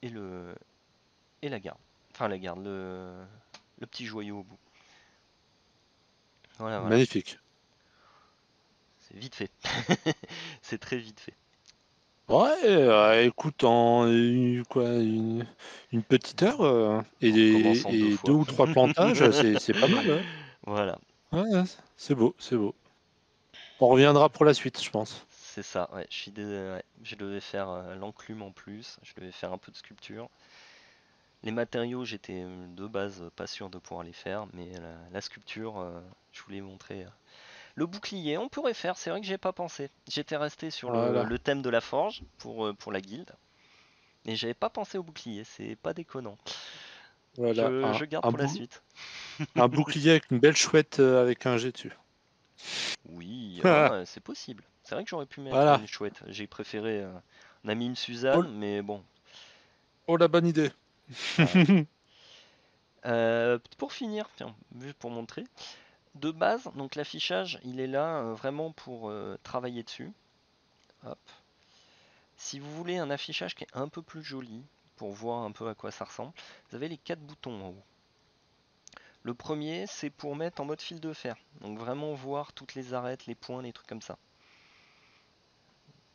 Speaker 1: et la garde. Enfin la garde, le petit joyau au bout. Voilà, voilà.
Speaker 2: Magnifique.
Speaker 1: C'est vite fait. C'est très vite fait.
Speaker 2: Ouais, écoute, en une petite heure
Speaker 1: On recommence en deux
Speaker 2: et deux
Speaker 1: fois.
Speaker 2: ou trois plantages, c'est pas mal. Ouais,
Speaker 1: Voilà,
Speaker 2: ouais, c'est beau, c'est beau. On reviendra pour la suite, je pense.
Speaker 1: c'est ça. Ouais, ouais, je devais faire l'enclume en plus. Je devais faire un peu de sculpture. Les matériaux, j'étais de base pas sûr de pouvoir les faire, mais la sculpture, je voulais montrer. Le bouclier, on pourrait faire, c'est vrai que j'ai pas pensé. J'étais resté sur
Speaker 2: Voilà,
Speaker 1: le thème de la forge pour la guilde, et j'avais pas pensé au bouclier, c'est pas déconnant.
Speaker 2: voilà,
Speaker 1: Je garde pour la suite.
Speaker 2: un bouclier avec une belle chouette avec un jet dessus.
Speaker 1: Oui, ah, c'est possible. C'est vrai que j'aurais pu mettre
Speaker 2: Voilà.
Speaker 1: une chouette. J'ai préféré. On a mis une
Speaker 2: Oh,
Speaker 1: Suzanne, mais bon.
Speaker 2: oh, la bonne idée.
Speaker 1: Voilà. Pour finir, tiens, juste pour montrer. De base, donc l'affichage, il est là vraiment pour travailler dessus. Hop. Si vous voulez un affichage qui est un peu plus joli, pour voir un peu à quoi ça ressemble, vous avez les 4 boutons en haut. Le premier, c'est pour mettre en mode fil de fer. Donc vraiment voir toutes les arêtes, les points, les trucs comme ça.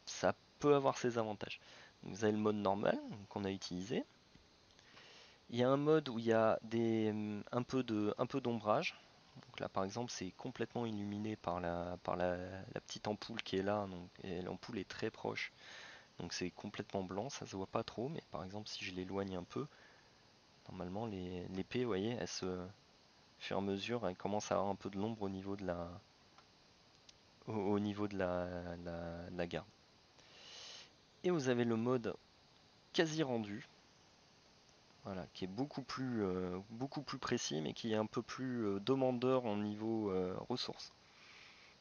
Speaker 1: Ça peut avoir ses avantages. Donc vous avez le mode normal qu'on a utilisé. Il y a un mode où il y a un peu d'ombrage. Donc là par exemple c'est complètement illuminé par la petite ampoule qui est là. Donc, et l'ampoule est très proche. Donc c'est complètement blanc, ça se voit pas trop. Mais par exemple si je l'éloigne un peu, normalement l'épée, vous voyez, elle se, au fur et à mesure, elle commence à avoir un peu de l'ombre au niveau de au niveau de la garde. Et vous avez le mode quasi rendu. Voilà, qui est beaucoup plus précis, mais qui est un peu plus demandeur en niveau ressources.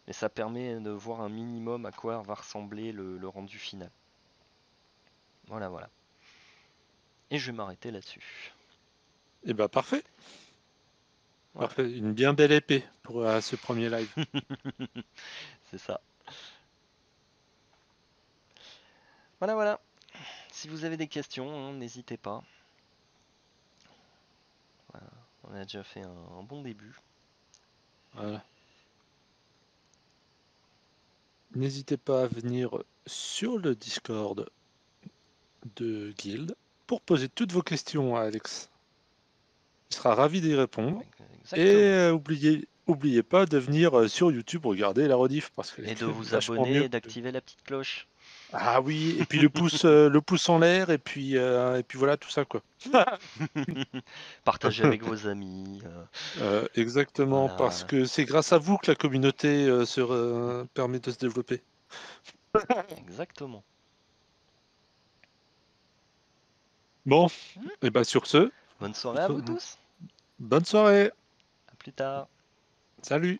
Speaker 1: Et ça permet de voir un minimum à quoi va ressembler le rendu final. Voilà, voilà. Et je vais m'arrêter là-dessus.
Speaker 2: Et bah parfait,
Speaker 1: Voilà.
Speaker 2: parfait. Une bien belle épée pour ce premier live.
Speaker 1: C'est ça. Voilà, voilà. Si vous avez des questions, hein, n'hésitez pas. Voilà. On a déjà fait un bon début.
Speaker 2: Voilà. N'hésitez pas à venir sur le Discord de Guild pour poser toutes vos questions à Alex. Il sera ravi d'y répondre. Et
Speaker 1: Exactement.
Speaker 2: oubliez pas de venir sur YouTube regarder la rediff parce qu'elle
Speaker 1: Et
Speaker 2: est
Speaker 1: de
Speaker 2: quand même
Speaker 1: vous
Speaker 2: vachement
Speaker 1: abonner
Speaker 2: mieux
Speaker 1: et
Speaker 2: que...
Speaker 1: d'activer la petite cloche.
Speaker 2: Ah oui, et puis le pouce en l'air et puis voilà tout ça quoi.
Speaker 1: Partagez avec vos amis.
Speaker 2: Exactement, parce
Speaker 1: Voilà.
Speaker 2: que c'est grâce à vous que la communauté permet de se développer.
Speaker 1: Exactement.
Speaker 2: Bon,
Speaker 1: Hmm.
Speaker 2: et bah sur ce,
Speaker 1: Bonne soirée à vous tous.
Speaker 2: bonne soirée.
Speaker 1: À plus tard.
Speaker 2: Salut.